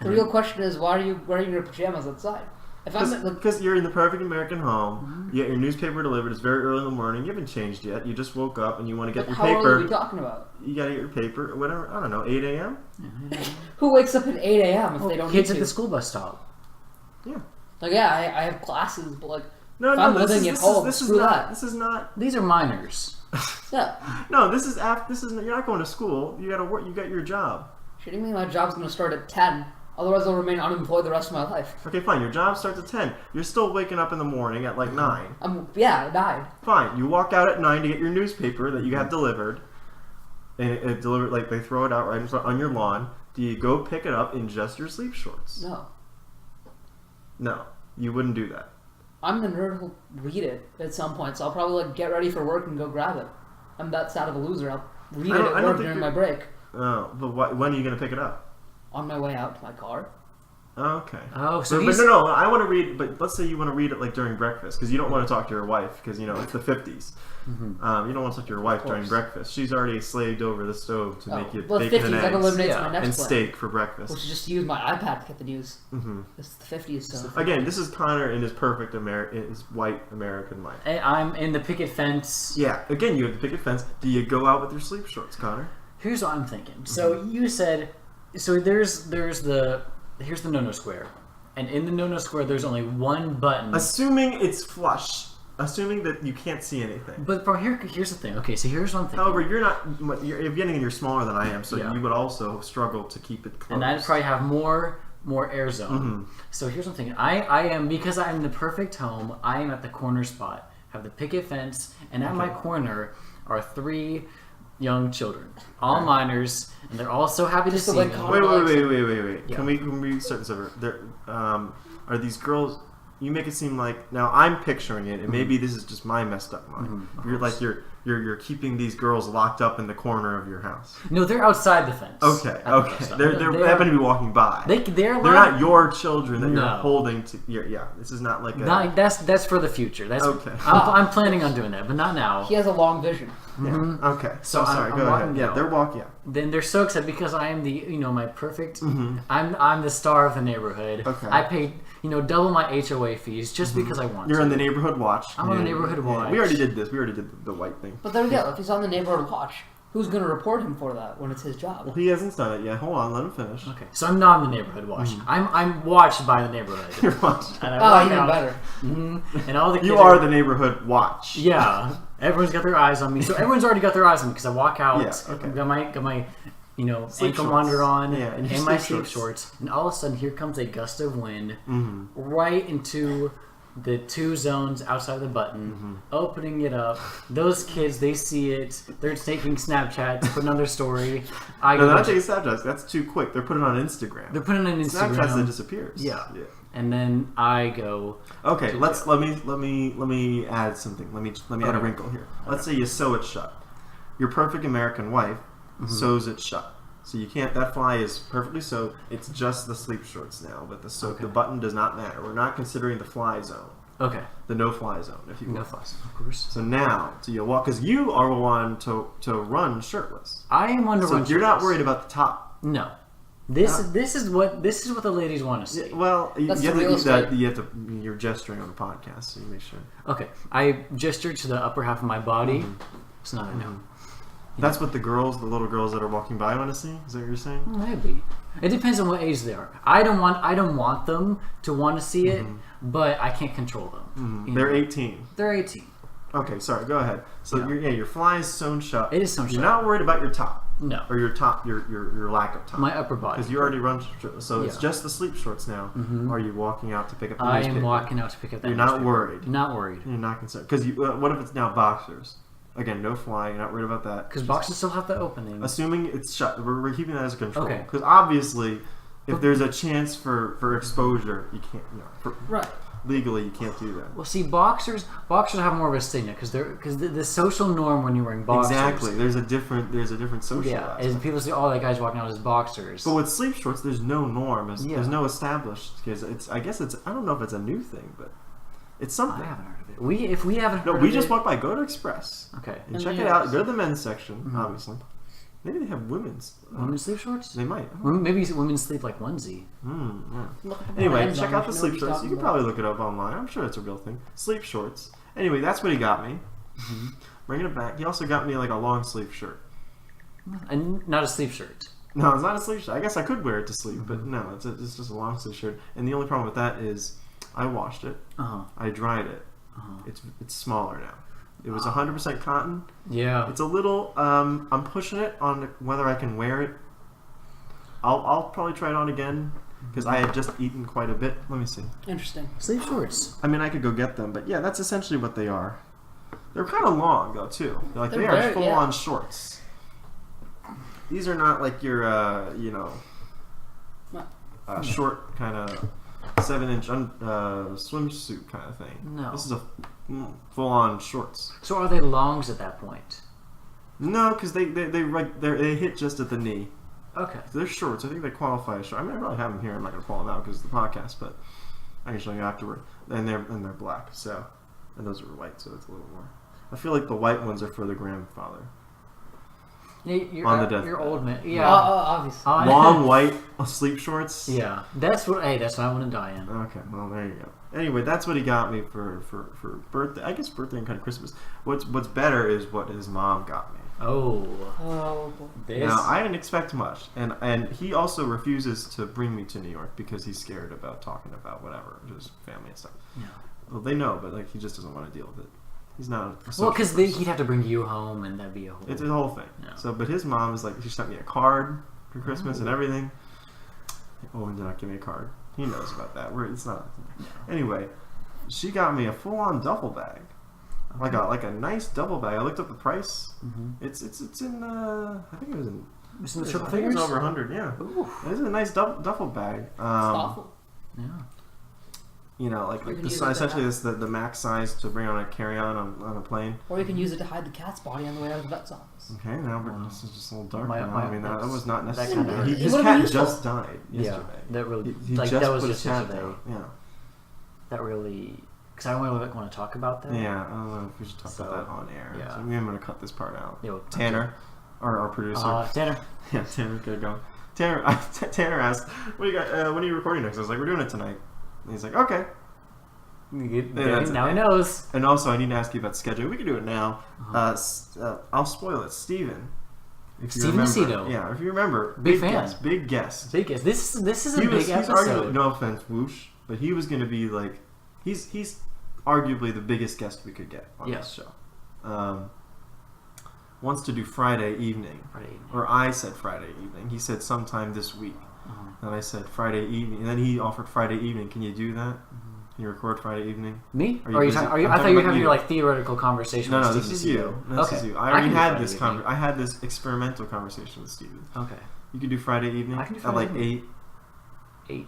The real question is, why are you wearing your pajamas outside? If I'm like, Because you're in the perfect American home, you get your newspaper delivered. It's very early in the morning. You haven't changed yet. You just woke up and you want to get your how early paper. are we talking about? You gotta get your paper, or whatever. I don't know, 8 a.m. Who wakes up at 8 a.m. if they don't Kids need at to? the school bus stop. Yeah. Like, yeah, I have classes, but like, No, if no, I'm this living is at home, this is screw not. that. This is not. These are minors. Yeah. No, this is after. This is. You're not going to school. You gotta work. You got your job. Shitting me, my job's gonna start at 10. Otherwise, I'll remain unemployed the rest of my life. Okay, fine. Your job starts at 10. You're still waking up in the morning at like 9. Yeah, I died. Fine. You walk out at 9 to get your newspaper that you have delivered, and it delivered like they throw it out right in front on your lawn. Do you go pick it up in just your sleep shorts? No. No, you wouldn't do that. I'm the nerd who'll read it at some point, so I'll probably like get ready for work and go grab it. I'm that sad of a loser. I'll read it at work during my break. Oh, but when are you gonna pick it up? On my way out to my car. Okay. Oh, so but he's... no, I want to read. But let's say you want to read it like during breakfast, because you don't want to talk to your wife, because you know it's the 50s. You don't want to talk to your wife during breakfast. She's already slaved over the stove to make you well, bacon 50s, and that eggs eliminates my and next plan. steak for breakfast. Which is just use my iPad to get the news. It's the 50s, so. Again, this is Connor in his perfect his white American life. I'm in the picket fence. Yeah. Again, you have the picket fence. Do you go out with your sleep shorts, Connor? Here's what I'm thinking. So you said, so here's the no-no square, and in the no-no square there's only one button. Assuming it's flush. Assuming that you can't see anything. But from here's the thing. Okay, so here's one thing. However, you're getting and you're smaller than I am, so Yeah. you would also struggle to keep it closed. And I'd probably have more air zone. So here's one thing. I am, because I'm in the perfect home, I am at the corner spot. Have the picket fence, and at my corner are 3 young children, all minors, and they're all so happy to see me. Wait. Yeah. Can we start this over? Are these girls? You make it seem like now I'm picturing it, and maybe this is just my messed up mind. You're like you're keeping these girls locked up in the corner of your house. No, they're outside the fence. Okay. They happen to be I'm by. They're not your children that No. you're holding to. Yeah, this is not like a. That's for the future. That's Okay. I'm planning on doing that, but not now. He has a long vision. Yeah. Okay. So sorry. I'm Go walking ahead. Yeah, down. they're walking. Yeah. Then they're so excited because I am the my perfect. I'm the star of the neighborhood. Okay. I paid double my HOA fees just because I want. You're to. on the neighborhood watch. I'm on the neighborhood watch. We already did this. We already did the white thing. But there we go. If he's on the neighborhood watch, who's going to report him for that when it's his job? Well, he hasn't done it yet. Hold on, let him finish. Okay, so I'm not on the neighborhood watch. I'm watched by the neighborhood. You're watching. And I Oh, walk even out, better. and all the kids You are the neighborhood watch. Yeah, everyone's got their eyes on me. So everyone's already got their eyes on me because I walk out. Yeah, okay. Got my Sleep ankle shorts. monitor on Yeah, and your and my sleep sleep shorts, and all of a sudden here comes a gust of wind right into the two zones outside the button, opening it up. Those kids, they see it. They're taking Snapchats, putting on their story. No, they're not taking Snapchats. That's too quick. They're putting it on Instagram. They're putting it on Instagram. Snapchats that disappears. Yeah. And then I go. Okay, let me add something. Let me add a wrinkle here. Let's say you sew it shut. Your perfect American wife sews it shut. So you can't. That fly is perfectly sewed. It's just the sleep shorts now, but the button does not matter. We're not considering the fly zone. Okay. The no-fly zone, if you will. No fuss, of course. So now, do you walk? Because you are one to run shirtless. I am one to run. So you're not shirtless. worried about the top. No. This is what the ladies want to see. Well, you That's have the to real do that. estate. You have to. You're gesturing on the podcast, so you make sure. Okay, I gestured to the upper half of my body. It's not a no. That's what the little girls that are walking by want to see. Is that what you're saying? Maybe. It depends on what age they are. I don't want them to want to see it, but I can't control them. They're 18. They're 18. Okay, sorry. Go ahead. So your fly is sewn shut. It is sewn You're shut. not worried about your top. No. Or your top, your lack of top. My upper body. Because you already run shirtless. So it's Yeah. just the sleep shorts now. Are you walking out to pick up the I newspaper? am walking out to pick up that You're not newspaper. worried. Not worried. You're not concerned. Because what if it's now boxers? Again, no fly. You're not worried about that. Because boxes still have the opening. Assuming it's shut. We're keeping that as a control. Okay. Because obviously, if there's a chance for exposure, you can't. Right. Legally, you can't do that. Well, see, boxers have more of a stigma because the social norm when you're wearing boxers. Exactly. There's a different social Yeah, aspect. and people say, "Oh, that guy's walking out as boxers." But with sleep shorts, there's no norm. Yeah. There's no established. Because I guess it's. I don't know if it's a new thing, but it's something. I haven't heard of it. If we haven't heard No, of we it, just walked by. Go to Express. Okay. And And check the it out. others. Go to the men's section, obviously. Maybe they have women's. Women's sleep shorts? They might. Maybe women sleep like onesie. Yeah. Look at the Anyway, brands check on out it, the you know sleep what he's shorts. You talking can about. probably look it up online. I'm sure it's a real thing. Sleep shorts. Anyway, that's what he got me. Bringing it back. He also got me like a long sleeve shirt. And not a sleep shirt. No, it's not a sleeve shirt. I guess I could wear it to sleep, but no, it's just a long sleeve shirt. And the only problem with that is I washed it. I dried it. It's smaller now. It was 100% cotton. Yeah. It's a little. I'm pushing it on whether I can wear it. I'll probably try it on again because I had just eaten quite a bit. Let me see. Interesting. Sleep shorts. I mean, I could go get them, but yeah, that's essentially what they are. They're kind of long though too. Like They're they are very- full-on shorts. These are not like your short kind of 7-inch swimsuit kind of thing. No. This is a full-on shorts. So are they longs at that point? No, because they hit just at the knee. Okay. So they're shorts. I think they qualify as short. I mean, I probably have them here. I'm not going to pull them out because of the podcast, but I can show you afterward. And they're black. So, and those are white, so it's a little more. I feel like the white ones are for the grandfather. You're, On the death you're bed. old man. Yeah. Obviously. Long white sleep shorts. Yeah. That's what I want to die in. Okay, well there you go. Anyway, that's what he got me for birthday. I guess birthday and kind of Christmas. What's better is what his mom got me. Oh. Oh, boy. This. Now I didn't expect much, and he also refuses to bring me to New York because he's scared about talking about whatever, just family and stuff. Yeah. Well, they know, but like he just doesn't want to deal with it. He's not. Well, because he'd have to bring you home, and that'd be a whole. It's a whole thing. Yeah. So, but his mom is like, she sent me a card for Christmas and everything. Owen did not give me a card. He knows about that. It's not. Anyway, she got me a full-on duffel bag. Okay. like a nice duffel bag. I looked up the price. It's in I think it was in. It's in the triple I think it figures. was over 100. Yeah, Ooh. it's a nice duffel bag. It's awful. Yeah. You know, like You can the use size, it to essentially this the max size to bring on a carry-on on a plane. Or you can use it to hide the cat's body on the way out of the vet's office. Okay, now this is just a little dark. My- now. my- I mean, that was not that necessary. kinda hurt. His It would've cat been useful. just died yesterday. Yeah, that really He like just that was put just his cat yesterday. down. Yeah. That really because I don't really want to talk about that. Yeah, I don't know if we should talk So, about that on air. yeah. So maybe I'm gonna cut this part out. Yeah, Tanner, our producer. Tanner. Yeah, Tanner's gonna go. Tanner asked, "What do you got? When are you recording next?" I was like, "We're doing it tonight." And he's like, "Okay." that's Now it. he knows. And also, I need to ask you about scheduling. We can do it now. I'll spoil it. Steven. If you Steven remember, Aceto. yeah, if you remember, Big fan. guest, big guest. Big guess. This is a He's big arguably, episode. no offense, Whoosh, but he was going to be like, he's arguably the biggest guest we could get on this show. Wants to do Friday evening. Friday evening. Or I said Friday evening. He said sometime this week. And I said Friday evening. And then he offered Friday evening. Can you do that? Can you record Friday evening? Me? Are you Or busy? I I'm thought talking you were about having you. your like theoretical conversation. No, with no, this Steven is you. Aceto. This Okay. is you. I I already can do had Friday this evening. I had this experimental conversation with Steven. Okay. You could do Friday evening I can do at Friday like evening. 8. 8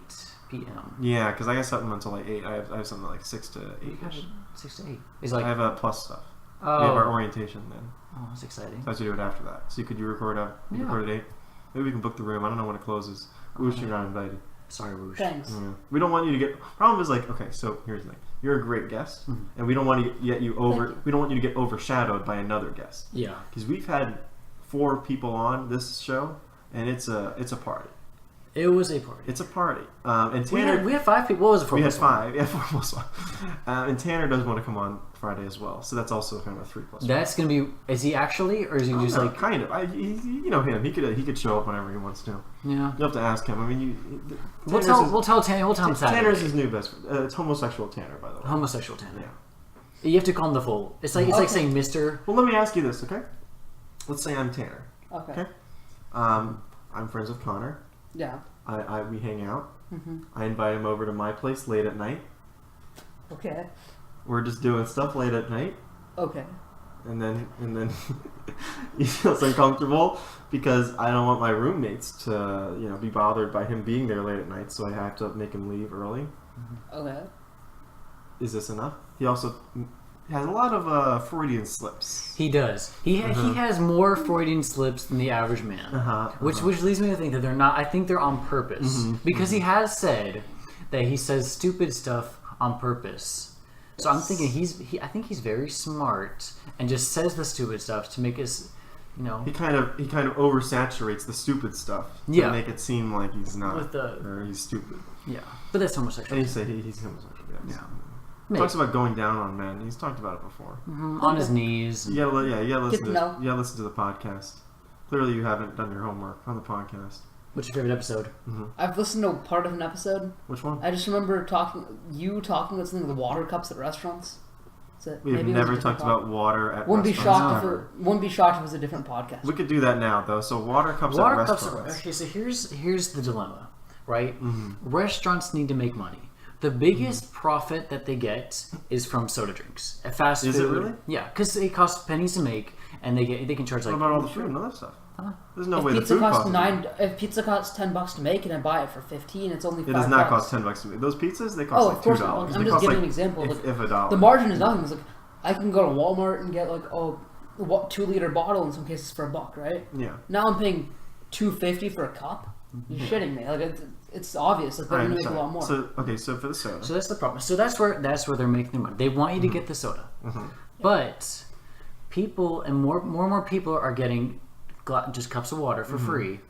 p.m. Yeah, because I got something until like 8. I have something like 6 to 8. You got it 6 to 8. It's I like have plus stuff. oh, We have our orientation then. oh, that's exciting. So I have to do it after that. So could you record at Yeah. record at 8? Maybe we can book the room. I don't know when it closes. Whoosh, you're not invited. Sorry, Whoosh. Thanks. Yeah. We don't want you to get. Problem is like, okay, so here's the thing. You're a great guest, and we don't want to get you over. Thank you. We don't want you to get overshadowed by another guest Yeah. because we've had 4 people on this show, and it's a party. It was a party. It's a party. And Tanner, We had 5 people. What was it for? we had 5. Yeah, 4 plus 1. And Tanner does want to come on Friday as well, so that's also kind of a 3 plus 1. That's gonna be. Is he actually, or is he just like? kind of? You know him. He could show up whenever he wants to. Yeah. You have to ask him. I mean, We'll tell Tanner. We'll tell him Saturday. Tanner's his new best. It's homosexual Tanner, by the way. Homosexual Tanner. Yeah. You have to call him the full. It's like Okay. saying Mister. Well, let me ask you this, okay? Let's say I'm Tanner. Okay. Okay. I'm friends with Connor. Yeah. We hang out. Mm-hmm. I invite him over to my place late at night. Okay. We're just doing stuff late at night, Okay. and then he feels uncomfortable because I don't want my roommates to be bothered by him being there late at night, so I have to make him leave early. Okay. Is this enough? He also has a lot of Freudian slips. He does. He has more Freudian slips than the average man, which leads me to think that they're not. I think they're on purpose because he has said that he says stupid stuff on purpose. So I'm thinking I think he's very smart and just says the stupid stuff to make us, He kind of oversaturates the stupid stuff to make it seem like he's not or he's stupid. Yeah, but that's homosexual. And you say he's homosexual. Yes. Yeah. He talks about going down on men. He's talked about it before. On his knees. You gotta listen Good to know. you gotta listen to the podcast. Clearly, you haven't done your homework on the podcast. What's your favorite episode? I've listened to part of an episode. Which one? I just remember talking about something with the water cups at restaurants. We've never talked about water at Wouldn't be restaurants. wouldn't be shocked if it was a different podcast. We could do that now, though. So water cups at restaurants. Okay, so here's the dilemma, right? Restaurants need to make money. The biggest profit that they get is from soda drinks. At fast food. Is it really? Yeah, because it costs pennies to make, and they can charge like. What about all the food and other stuff? There's no way the pizza food costs costs. If pizza costs $10 to make and I buy it for $15, it's only $5. It does not cost $10 to make. Those pizzas, they cost Oh, like of course $2. not. They I'm just cost, giving like, an example. If $1. The margin is nothing. It's like I can go to Walmart and get like a 2-liter bottle in some cases for $1, right? Yeah. Now I'm paying $2.50 for a cup. You're shitting me. Like it's obvious. Like they're gonna make a lot more. So for the soda. So that's the problem. So that's where they're making their money. They want you to get the soda, but people and more people are getting just cups of water for free.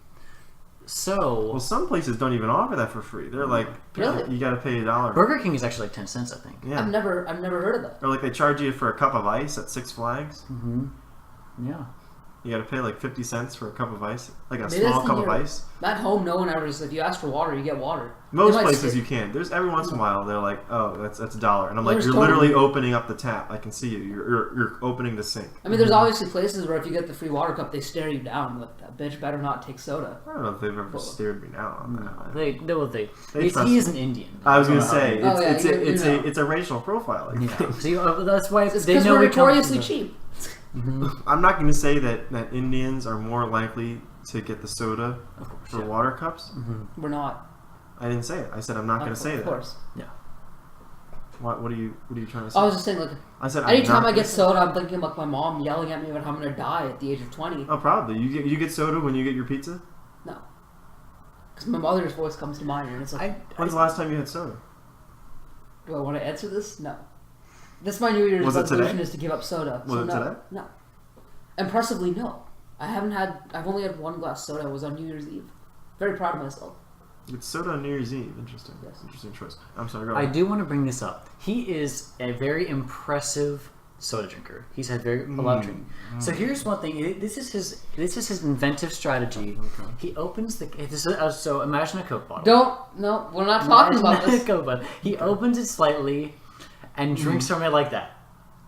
So Well, some places don't even offer that for free. They're like, Really? you got to pay $1. Burger King is actually like 10 cents, I think. Yeah. I've never heard of that. Or like they charge you for a cup of ice at Six Flags. Yeah. You got to pay like 50 cents for a cup of ice, like a Maybe small that's the cup of year. ice. At home, no one ever is. If you ask for water, you get water. Most They might places say- you can. There's every once in a while they're like, oh, that's $1, and I'm like, There's you're totally- literally opening up the tap. I can see you. You're opening the sink. I mean, there's obviously places where if you get the free water cup, they stare you down. Like, that bitch better not take soda. I don't know if they've ever stared me down on that. He is an Indian. I was gonna say Oh, yeah, it's a racial profiling. Yeah. See, that's why It's they because know we're we come from notoriously the- cheap. I'm not gonna say that Indians are more likely to get the soda Of course, for yeah. water cups. We're not. I didn't say it. I said I'm not gonna say Of that. course. What are you trying to say? I was just saying, like, I said I'm anytime not I get gonna say soda, I'm thinking like my mom yelling at me about how I'm gonna die at the age of 20. Oh, probably. You get soda when you get your pizza? No. Because my mother's voice comes to mind, and it's like, When's the last time you had soda? do I want to answer this? No. This my New Year's Was it resolution today? is to give up soda. Was so it no. today? No. Impressively, no. I've only had one glass soda. It was on New Year's Eve. Very proud of myself. It's soda on New Year's Eve. Interesting. Yes. Interesting choice. I'm sorry. Go I ahead. do want to bring this up. He is a very impressive soda drinker. He's had a lot of drinking. So here's one thing. This is his inventive strategy. Okay. He opens the. So imagine a Coke bottle. No, we're not talking about Imagine a this. Coke bottle. He opens it slightly, and drinks from it like that.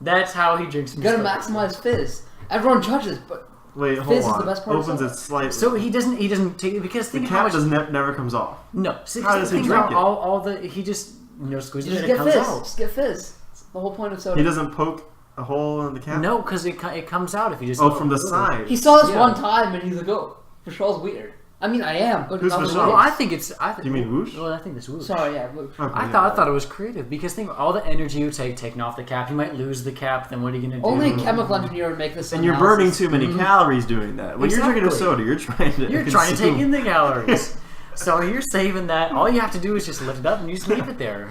That's how he drinks. You from gotta his Coke. maximize fizz. Everyone judges, but Wait, hold Fizz is on. the best part of Opens soda. it slightly. So he doesn't take it because the think how cap much. does never comes off. No. See, How does he think drink about it? all the he just squeezes just it. get It comes fizz. out. Just get fizz. It's the whole point of soda. He doesn't poke a hole in the cap. No, because it comes out if you just. Oh, from the side. He saw this Yeah. one time, and he's like, "Oh, Vishal's weird." I mean, I am. But Who's not Vishal? the Well, way- I think it's. Do you mean whoosh? Well, I think it's whoosh. Sorry, yeah. But Okay, I yeah. thought it was creative because think all the energy you take taking off the cap, you might lose the cap. Then what are you gonna do? only a chemical engineer would make this. And you're burning analysis. too many calories doing that. When you're drinking a Exactly. soda, you're trying to. You're trying to take consume- in the calories. So you're saving that. All you have to do is just lift it up and you just leave it there.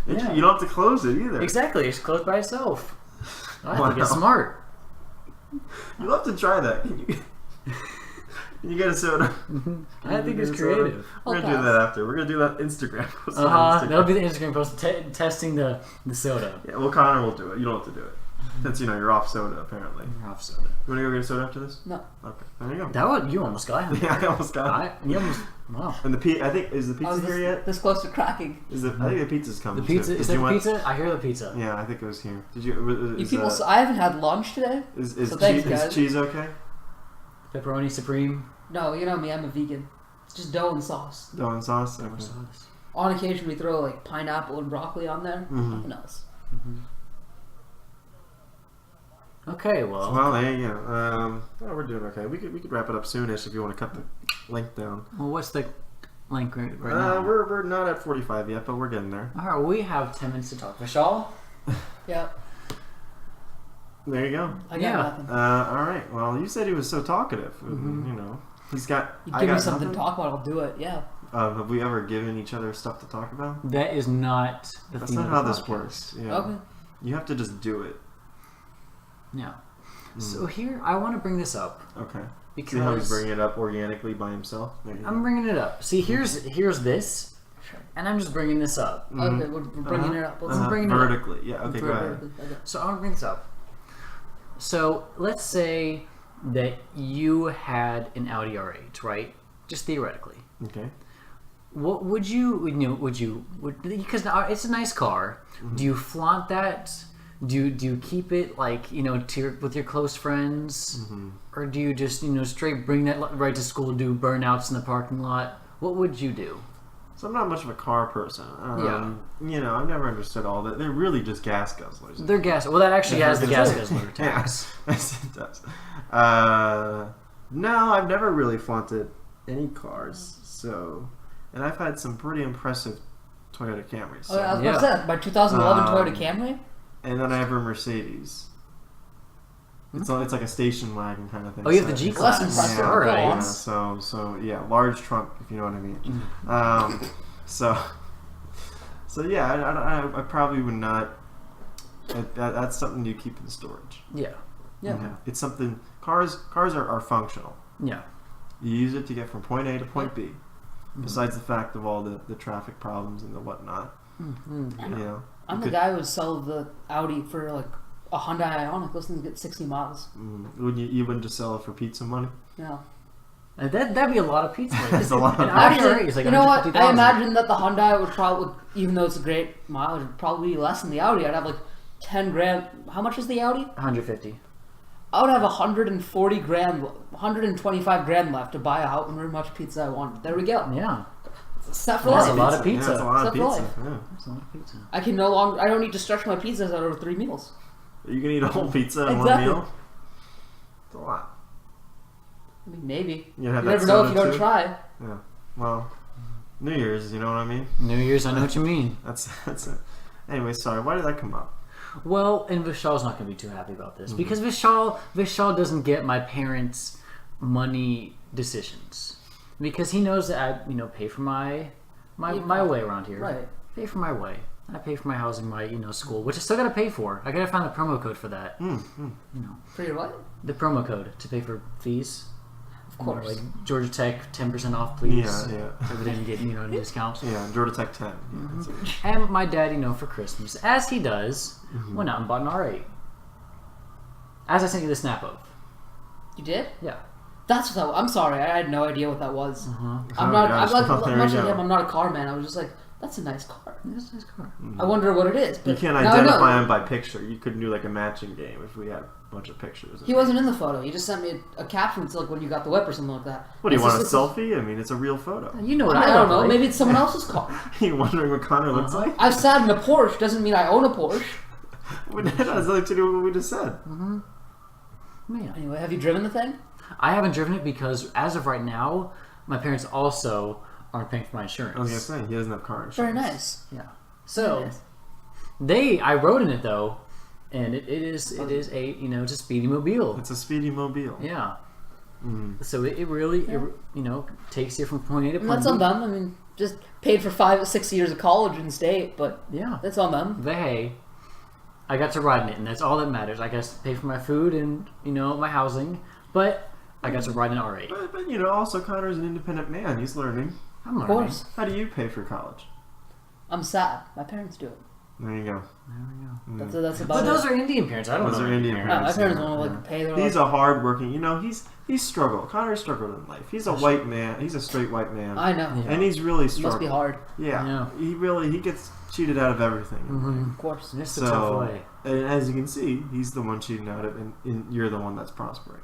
Yeah. You don't have to close it either. Exactly, it's closed by itself. I think it's Wow. smart. You'll have to try that. Can you get a soda? I think it's Get a soda? creative. We're gonna Okay. do that after. We're gonna do that Instagram. post on Instagram. That'll be the Instagram post testing the soda. Yeah, well, Connor will do it. You don't have to do it. Since you're off soda apparently. Off soda. You wanna go get a soda after this? No. Okay. There you go. That one you almost got him. Yeah, I almost got it. You almost wow. And I think is the I pizza was here yet? this close to cracking. I think the pizza's The coming. pizza too. is Did that you the want- pizza? I hear the pizza. Yeah, I think it was here. Did you? You people, I haven't had lunch today. Is so thanks, cheese, guys. is cheese okay? Pepperoni supreme. No, you know me. I'm a vegan. It's just dough and sauce. Dough and sauce. Okay. On occasion, we throw like pineapple and broccoli on there. Mhm. Nothing else. Okay, well. Well, there you go. Oh, we're doing okay. We could wrap it up soonish if you want to cut the length down. Well, what's the link right now? We're not at 45 yet, but we're getting there. All right, we have 10 minutes to talk. Vishal? Yeah. There you go. I got Yeah. nothing. All right. Well, you said he was so talkative. You know, he's got. You I give me got something nothing. to talk about, I'll do it. Yeah. Have we ever given each other stuff to talk about? That is not the That's theme not of how the this podcast. works. Yeah. Okay. You have to just do it. Yeah. So here, I want to bring this up Okay. because See how he's bringing it up organically by himself? There you I'm go. bringing it up. See, here's this, and I'm just bringing this up. Okay, we're bringing it up. Let's bringing it up. Vertically. Yeah. Okay. Go ahead. Okay. So I want to bring this up. So let's say that you had an Audi R8, right? Just theoretically. Okay. What would you because it's a nice car. Do you flaunt that? Do you keep it like with your close friends, or do you just straight bring that right to school, do burnouts in the parking lot? What would you do? So I'm not much of a car person. Yeah. I've never understood all that. They're really just gas guzzlers. They're gas. Well, that actually has the gas guzzler tax. Yes, it does. No, I've never really flaunted any cars. So, and I've had some pretty impressive Toyota Camrys. So. Oh, I was Yeah. about to say, my 2011 Um, Toyota Camry. And then I have a Mercedes. It's like a station wagon kind of thing. Oh, you have the So- G Less class. impressive. Yeah, All right. yeah, so yeah, large trunk, if you know what I mean. So yeah, I probably would not. That's something you keep in storage. Yeah. Yeah. It's something. Cars are functional. Yeah. You use it to get from point A to point B. Besides the fact of all the traffic problems and the whatnot. You know. I'm you the could- guy who would sell the Audi for like a Hyundai Ioniq. Those things get 60 miles. You wouldn't just sell it for pizza money? No. That'd be a lot of pizza. That's a lot of Actually, it's like you know what? 150,000. I imagine that the Hyundai would probably, even though it's a great mileage, would probably be less than the Audi. I'd have like 10 grand. How much is the Audi? 150. I would have 140 grand, 125 grand left to buy however much pizza I wanted. There we go. Yeah. Set for That's life. a lot of pizza. Yeah, that's a lot of Set for pizza. life. Yeah. That's a lot of pizza. I don't need to stretch my pizzas out over 3 meals. You can eat a whole pizza in one Exactly. meal? It's a lot. I mean, maybe. You You have that never know if soda you don't too? try. Yeah. Well, New Year's, you know what I mean? New Year's, I know what you mean. That's it. Anyway, sorry. Why did that come up? Well, and Vishal's not going to be too happy about this because Vishal doesn't get my parents' money decisions because he knows that I pay for my way around here. Right. Pay for my way. I pay for my housing, my school, which I still got to pay for. I got to find the promo code for that. For your what? The promo code to pay for fees. Of course. Like Georgia Tech, 10% off, please. Yeah. So we didn't get a discount. Yeah, Georgia Tech 10. And my dad, for Christmas, as he does, went out and bought an R8. As I sent you the snap of. You did? Yeah. That's what I'm sorry. I had no idea what that was. Oh, I'm not. gosh. I'm like Well, there much you like go. him. I'm not a car man. I was just like, that's a nice car. That's a nice car. I wonder what it is. You But can't now I know. identify him by picture. You couldn't do like a matching game if we had a bunch of pictures. He wasn't in the photo. He just sent me a caption. It's like when you got the whip or something like that. What, do you It's want a just- selfie? I mean, it's a real photo. You know what I I don't know. like. Maybe it's someone else's car. You wondering what Connor looks like? I've sat in a Porsche. Doesn't mean I own a Porsche. That has nothing to do with what we just said. Man. Anyway, have you driven the thing? I haven't driven it because, as of right now, my parents also aren't paying for my insurance. I was gonna say he doesn't have car insurance. Very nice. Yeah. So, Very nice. I rode in it though, and it is a it's a speedy mobile. It's a speedy mobile. Yeah. So it really takes you from point A to And point that's B. on them. I mean, just paid for 5 or 6 years of college in state, but Yeah. that's on them. But hey, I got to ride in it, and that's all that matters. I got to pay for my food and my housing, but I got to ride in an R8. But also Connor's an independent man. He's learning. I'm Of learning. course. How do you pay for college? I'm sad. My parents do it. There you go. That's about But it. those are Indian parents. I don't Those know. are Indian No, parents. my parents want to like pay their. He's a hardworking. He's struggled. Connor struggled in life. He's a white man. He's a straight white man. I know. Yeah. And he's really It struggled. must be hard. Yeah. He gets cheated out of everything. Of course. It's a tough So, way. and as you can see, he's the one cheating out of, and you're the one that's prospering.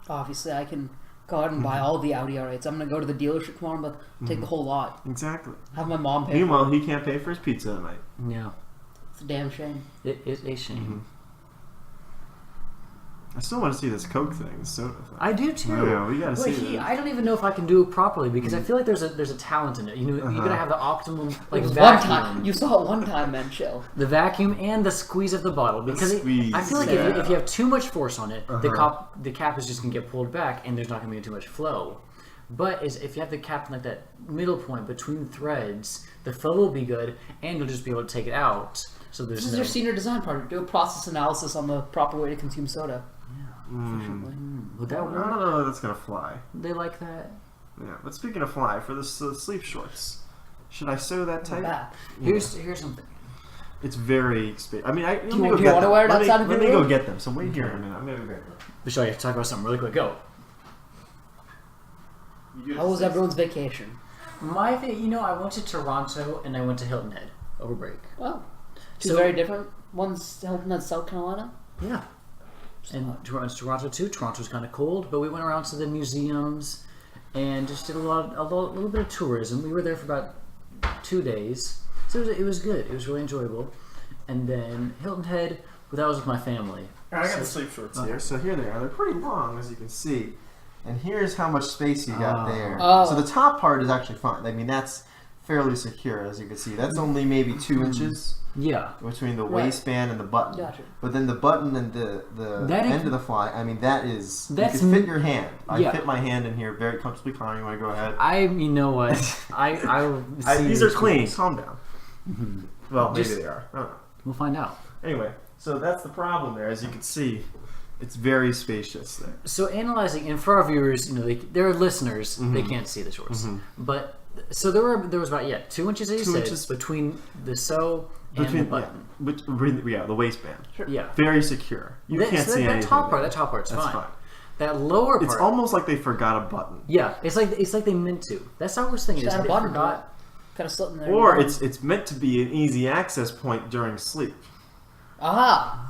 Obviously, I can go out and buy all the Audi R8s. I'm gonna go to the dealership tomorrow, but take the whole lot. Exactly. Have my mom pay. For it. Meanwhile, he can't pay for his pizza tonight. Yeah. It's a damn shame. It is a shame. I still want to see this Coke thing, this soda thing. I do too. Yeah, we gotta see this. I don't even know if I can do it properly because I feel like there's a talent in it. You gotta have the optimum It was one vacuum, time. You saw it one time, man. Chill. the vacuum and the squeeze of the bottle because squeeze, I feel like yeah. if you have too much force on it, the cap is just gonna get pulled back and there's not gonna be too much flow. But if you have the cap in like that middle point between the threads, the flow will be good and you'll just be able to take it out. So there's This is no. your senior design project. Do a process analysis on the proper way to consume soda. Would that I work? don't know if that's gonna fly. They like that. Yeah, but speaking of fly, for the sleep shorts, should I sew that tight? Back. Here's something. It's very. I mean, let you me go want get to them. wear it Let me- outside of Let your me go room? get them. So wait here a minute. I'm gonna go get them. Michelle, you have to talk about something really quick. Go. How was everyone's vacation? My thing, I went to Toronto and I went to Hilton Head over break. Oh, two So- very different. One's Hilton Head, South Carolina. Yeah. And Toronto too. Toronto's kind of cold, but we went around to the museums and just did a little bit of tourism. We were there for about 2 days, so it was good. It was really enjoyable. And then Hilton Head, well, that was with my family. I got the sleep shorts here. So here they are. They're pretty long, as you can see. And here's how much space you got there. Oh. So the top part is actually fine. I mean, that's fairly secure, as you can see. That's only maybe 2 inches Yeah. between the Right. waistband and the button. Gotcha. But then the button and the That end of the fly, I mean, That's you can fit your hand. I yeah. fit my hand in here very comfortably. Connor, you want to go ahead? You know what? I These are clean. Calm down. Well, maybe Just- they are. I don't know. We'll find out. Anyway, so that's the problem there. As you can see, it's very spacious there. So analyzing, and for our viewers, they're listeners. They can't see the shorts, but so there was about 2 inches, as you 2 said, inches. between the sew and the button. The waistband. Sure. Yeah. Very secure. You can't see anything. That top part's That's fine. That lower part. It's almost like they forgot a button. Yeah, it's like they meant to. That's what I was thinking. Just Is add a they button forgot. kind of slipping there. Or it's meant to be an easy access point during sleep. Aha.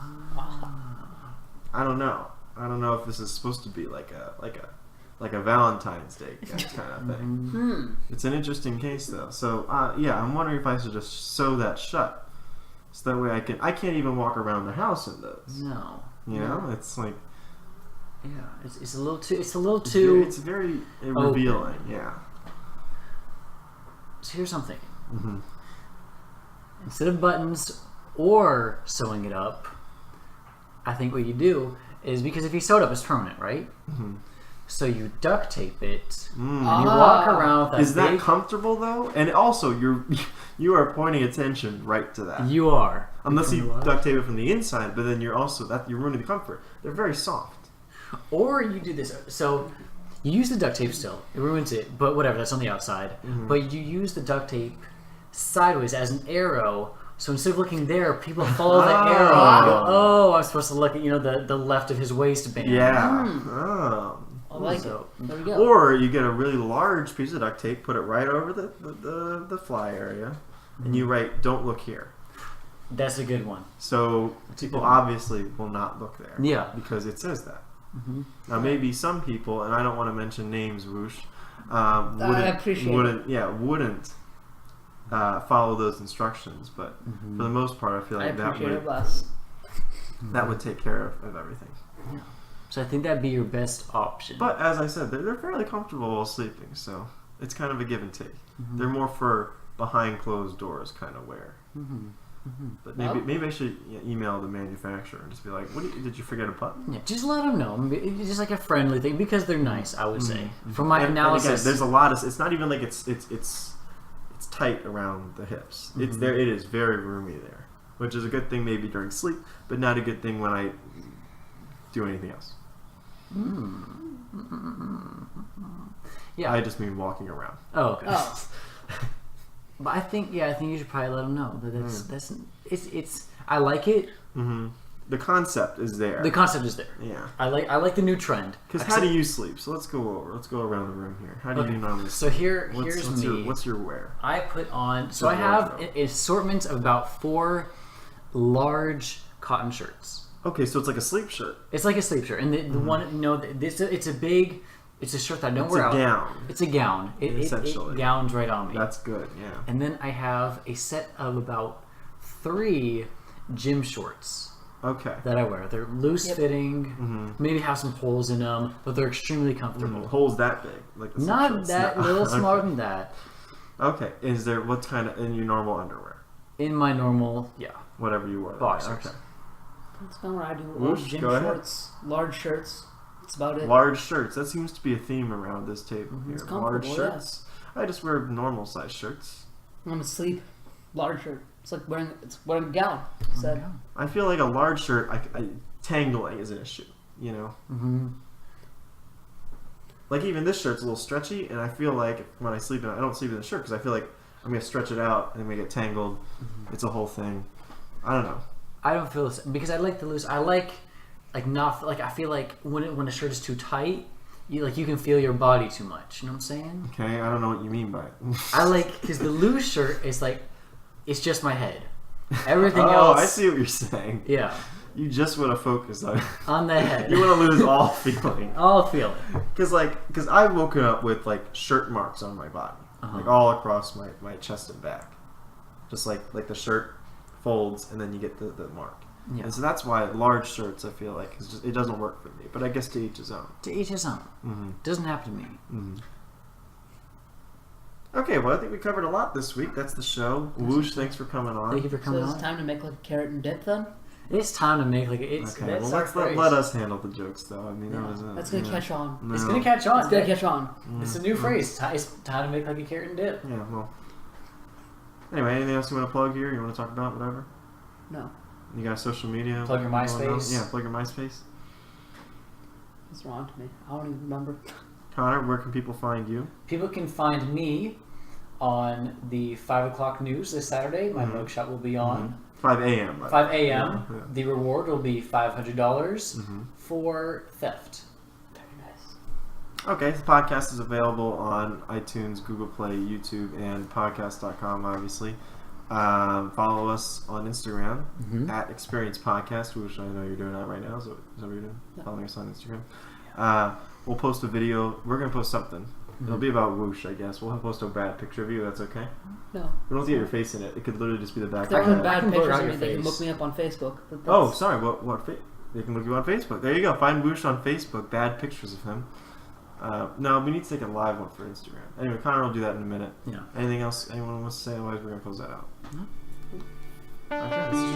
I don't know. I don't know if this is supposed to be like a Valentine's Day kind of thing. It's an interesting case though. So I'm wondering if I should just sew that shut, so that way I can't even walk around the house in those. No. You know, it's like it's a little too. It's very revealing. Yeah. So here's something. Mm-hmm. Instead of buttons or sewing it up, I think what you do is, because if you sew it up, it's permanent, right? Mm-hmm. So you duct tape it, and you walk around with that. Is that comfortable though? And also, you are pointing attention right to that. You are. Unless you duct tape it from the inside, but then you're ruining the comfort. They're very soft. Or you do this. So you use the duct tape still. It ruins it, but whatever. That's on the outside. Mm-hmm. But you use the duct tape sideways as an arrow. So instead of looking there, people follow the arrow and go, "Oh, I'm supposed to look at the left of his waistband." Yeah. Oh. I like So- it. There we go. Or you get a really large piece of duct tape, put it right over the fly area, and you write, "Don't look here." That's a good one. So That's a people good one. obviously will not look there. Yeah. Because it says that. Mm-hmm. Now maybe some people, and I don't want to mention names, Whoosh, appreciate wouldn't follow those instructions, but for the most part, I feel I like that appreciate would it less. that would take care of everything. So I think that'd be your best option. But as I said, they're fairly comfortable while sleeping, so it's kind of a give and take. They're more for behind closed doors kind of wear. But maybe I should email the manufacturer and just be like, did you forget a button?" Yeah, just let them know. It's just like a friendly thing, because they're nice, I would say. From my analysis, and again, there's a lot of. It's not even like it's tight around the hips. It's there. It is very roomy there, which is a good thing maybe during sleep, but not a good thing when I do anything else. Yeah. I just mean walking around. Oh, okay. Oh. But I think you should probably let them know that it's. I like it. Mm-hmm. The concept is there. The concept is there. Yeah. I like the new trend. Because how do you sleep? So let's go around the room here. How do you normally So sleep? here's me. What's your wear? I put on. So What's I your have wardrobe? an assortment of about 4 large cotton shirts. Okay, so it's like a sleep shirt. It's like a sleep shirt, and the one it's a big. It's a shirt that I don't wear out. It's a gown. It's a gown. Essentially. It gowns right on me. That's good, yeah. And then I have a set of about 3 gym shorts Okay. that I wear. They're loose fitting, maybe have some holes in them, but they're extremely comfortable. Holes that big? Like the sleep Not shirts? that, a No. little smaller Okay. than that. Okay. Is there, what kind of, in your normal underwear? In my normal, Whatever you wear. Boxers. Okay. That's kind of what I do. Whoosh, Gym go ahead. shorts, large shirts. That's about it. Large shirts. That seems to be a theme around this table here. It's Large comfortable, shirts. I just wear normal size shirts. I'm asleep. Large shirt. It's like wearing a gown. Said. I feel like a large shirt, tangling is an issue, you know? Mm-hmm. Like even this shirt's a little stretchy, and I feel like when I sleep in it, I don't sleep in the shirt because I feel like I'm going to stretch it out and I'm going to get tangled. It's a whole thing. I don't know. I don't feel this because I like the loose. I like not like I feel like when a shirt is too tight, you can feel your body too much. You know what I'm saying? Okay, I don't know what you mean by it. I like because the loose shirt is like it's just my head. Everything oh, else. I see what you're saying. Yeah, You just want to focus on the head. You want to lose all feeling. All feeling. Because I've woken up with like shirt marks on my body, like all across my chest and back, just like the shirt folds and then you get the mark. Yeah. And so that's why large shirts, I feel like, it doesn't work for me. But I guess to each his own. To each his own. Mm-hmm. Doesn't happen to me. Mm-hmm. Okay, well, I think we covered a lot this week. That's the show. Whoosh, thanks for coming on. Thank you for So coming it's on. time to make like a carrot and dip then? It's time to make it's. Okay, That's well, our let's phrase. let us handle the jokes, though. I mean, Yeah. that was That's gonna catch on. No. It's gonna catch on. It's gonna catch on. It's a new phrase. It's time to make like a carrot and dip. Yeah, well. Anyway, anything else you want to plug here? You want to talk about whatever? No. You got social media? Plug your going on? MySpace. Yeah, plug your MySpace. What's wrong to me? I don't even remember. Connor, where can people find you? People can find me on the 5 o'clock news this Saturday. My mugshot will be on. 5 a.m. 5 a.m. Yeah. The reward will be $500 for theft. Very nice. Okay, the podcast is available on iTunes, Google Play, YouTube, and podcast.com, obviously. Follow us on Instagram at Experience Podcast, which I know you're doing that right now. Is that what you're doing? Yeah. Following us on Instagram. We'll post a video. We're going to post something. It'll be about Whoosh, I guess. We'll post a bad picture of you. That's okay. No. We don't have to get your face in it. It could literally just be the back. If there aren't bad can blur pictures out of your me, they can face. look me up on Facebook. Oh, sorry. What? They can look you on Facebook. There you go. Find Whoosh on Facebook. Bad pictures of him. No, we need to take a live one for Instagram. Anyway, Connor will do that in a minute. Yeah. Anything else anyone wants to say? Otherwise, we're going to close that out. No. Okay, this is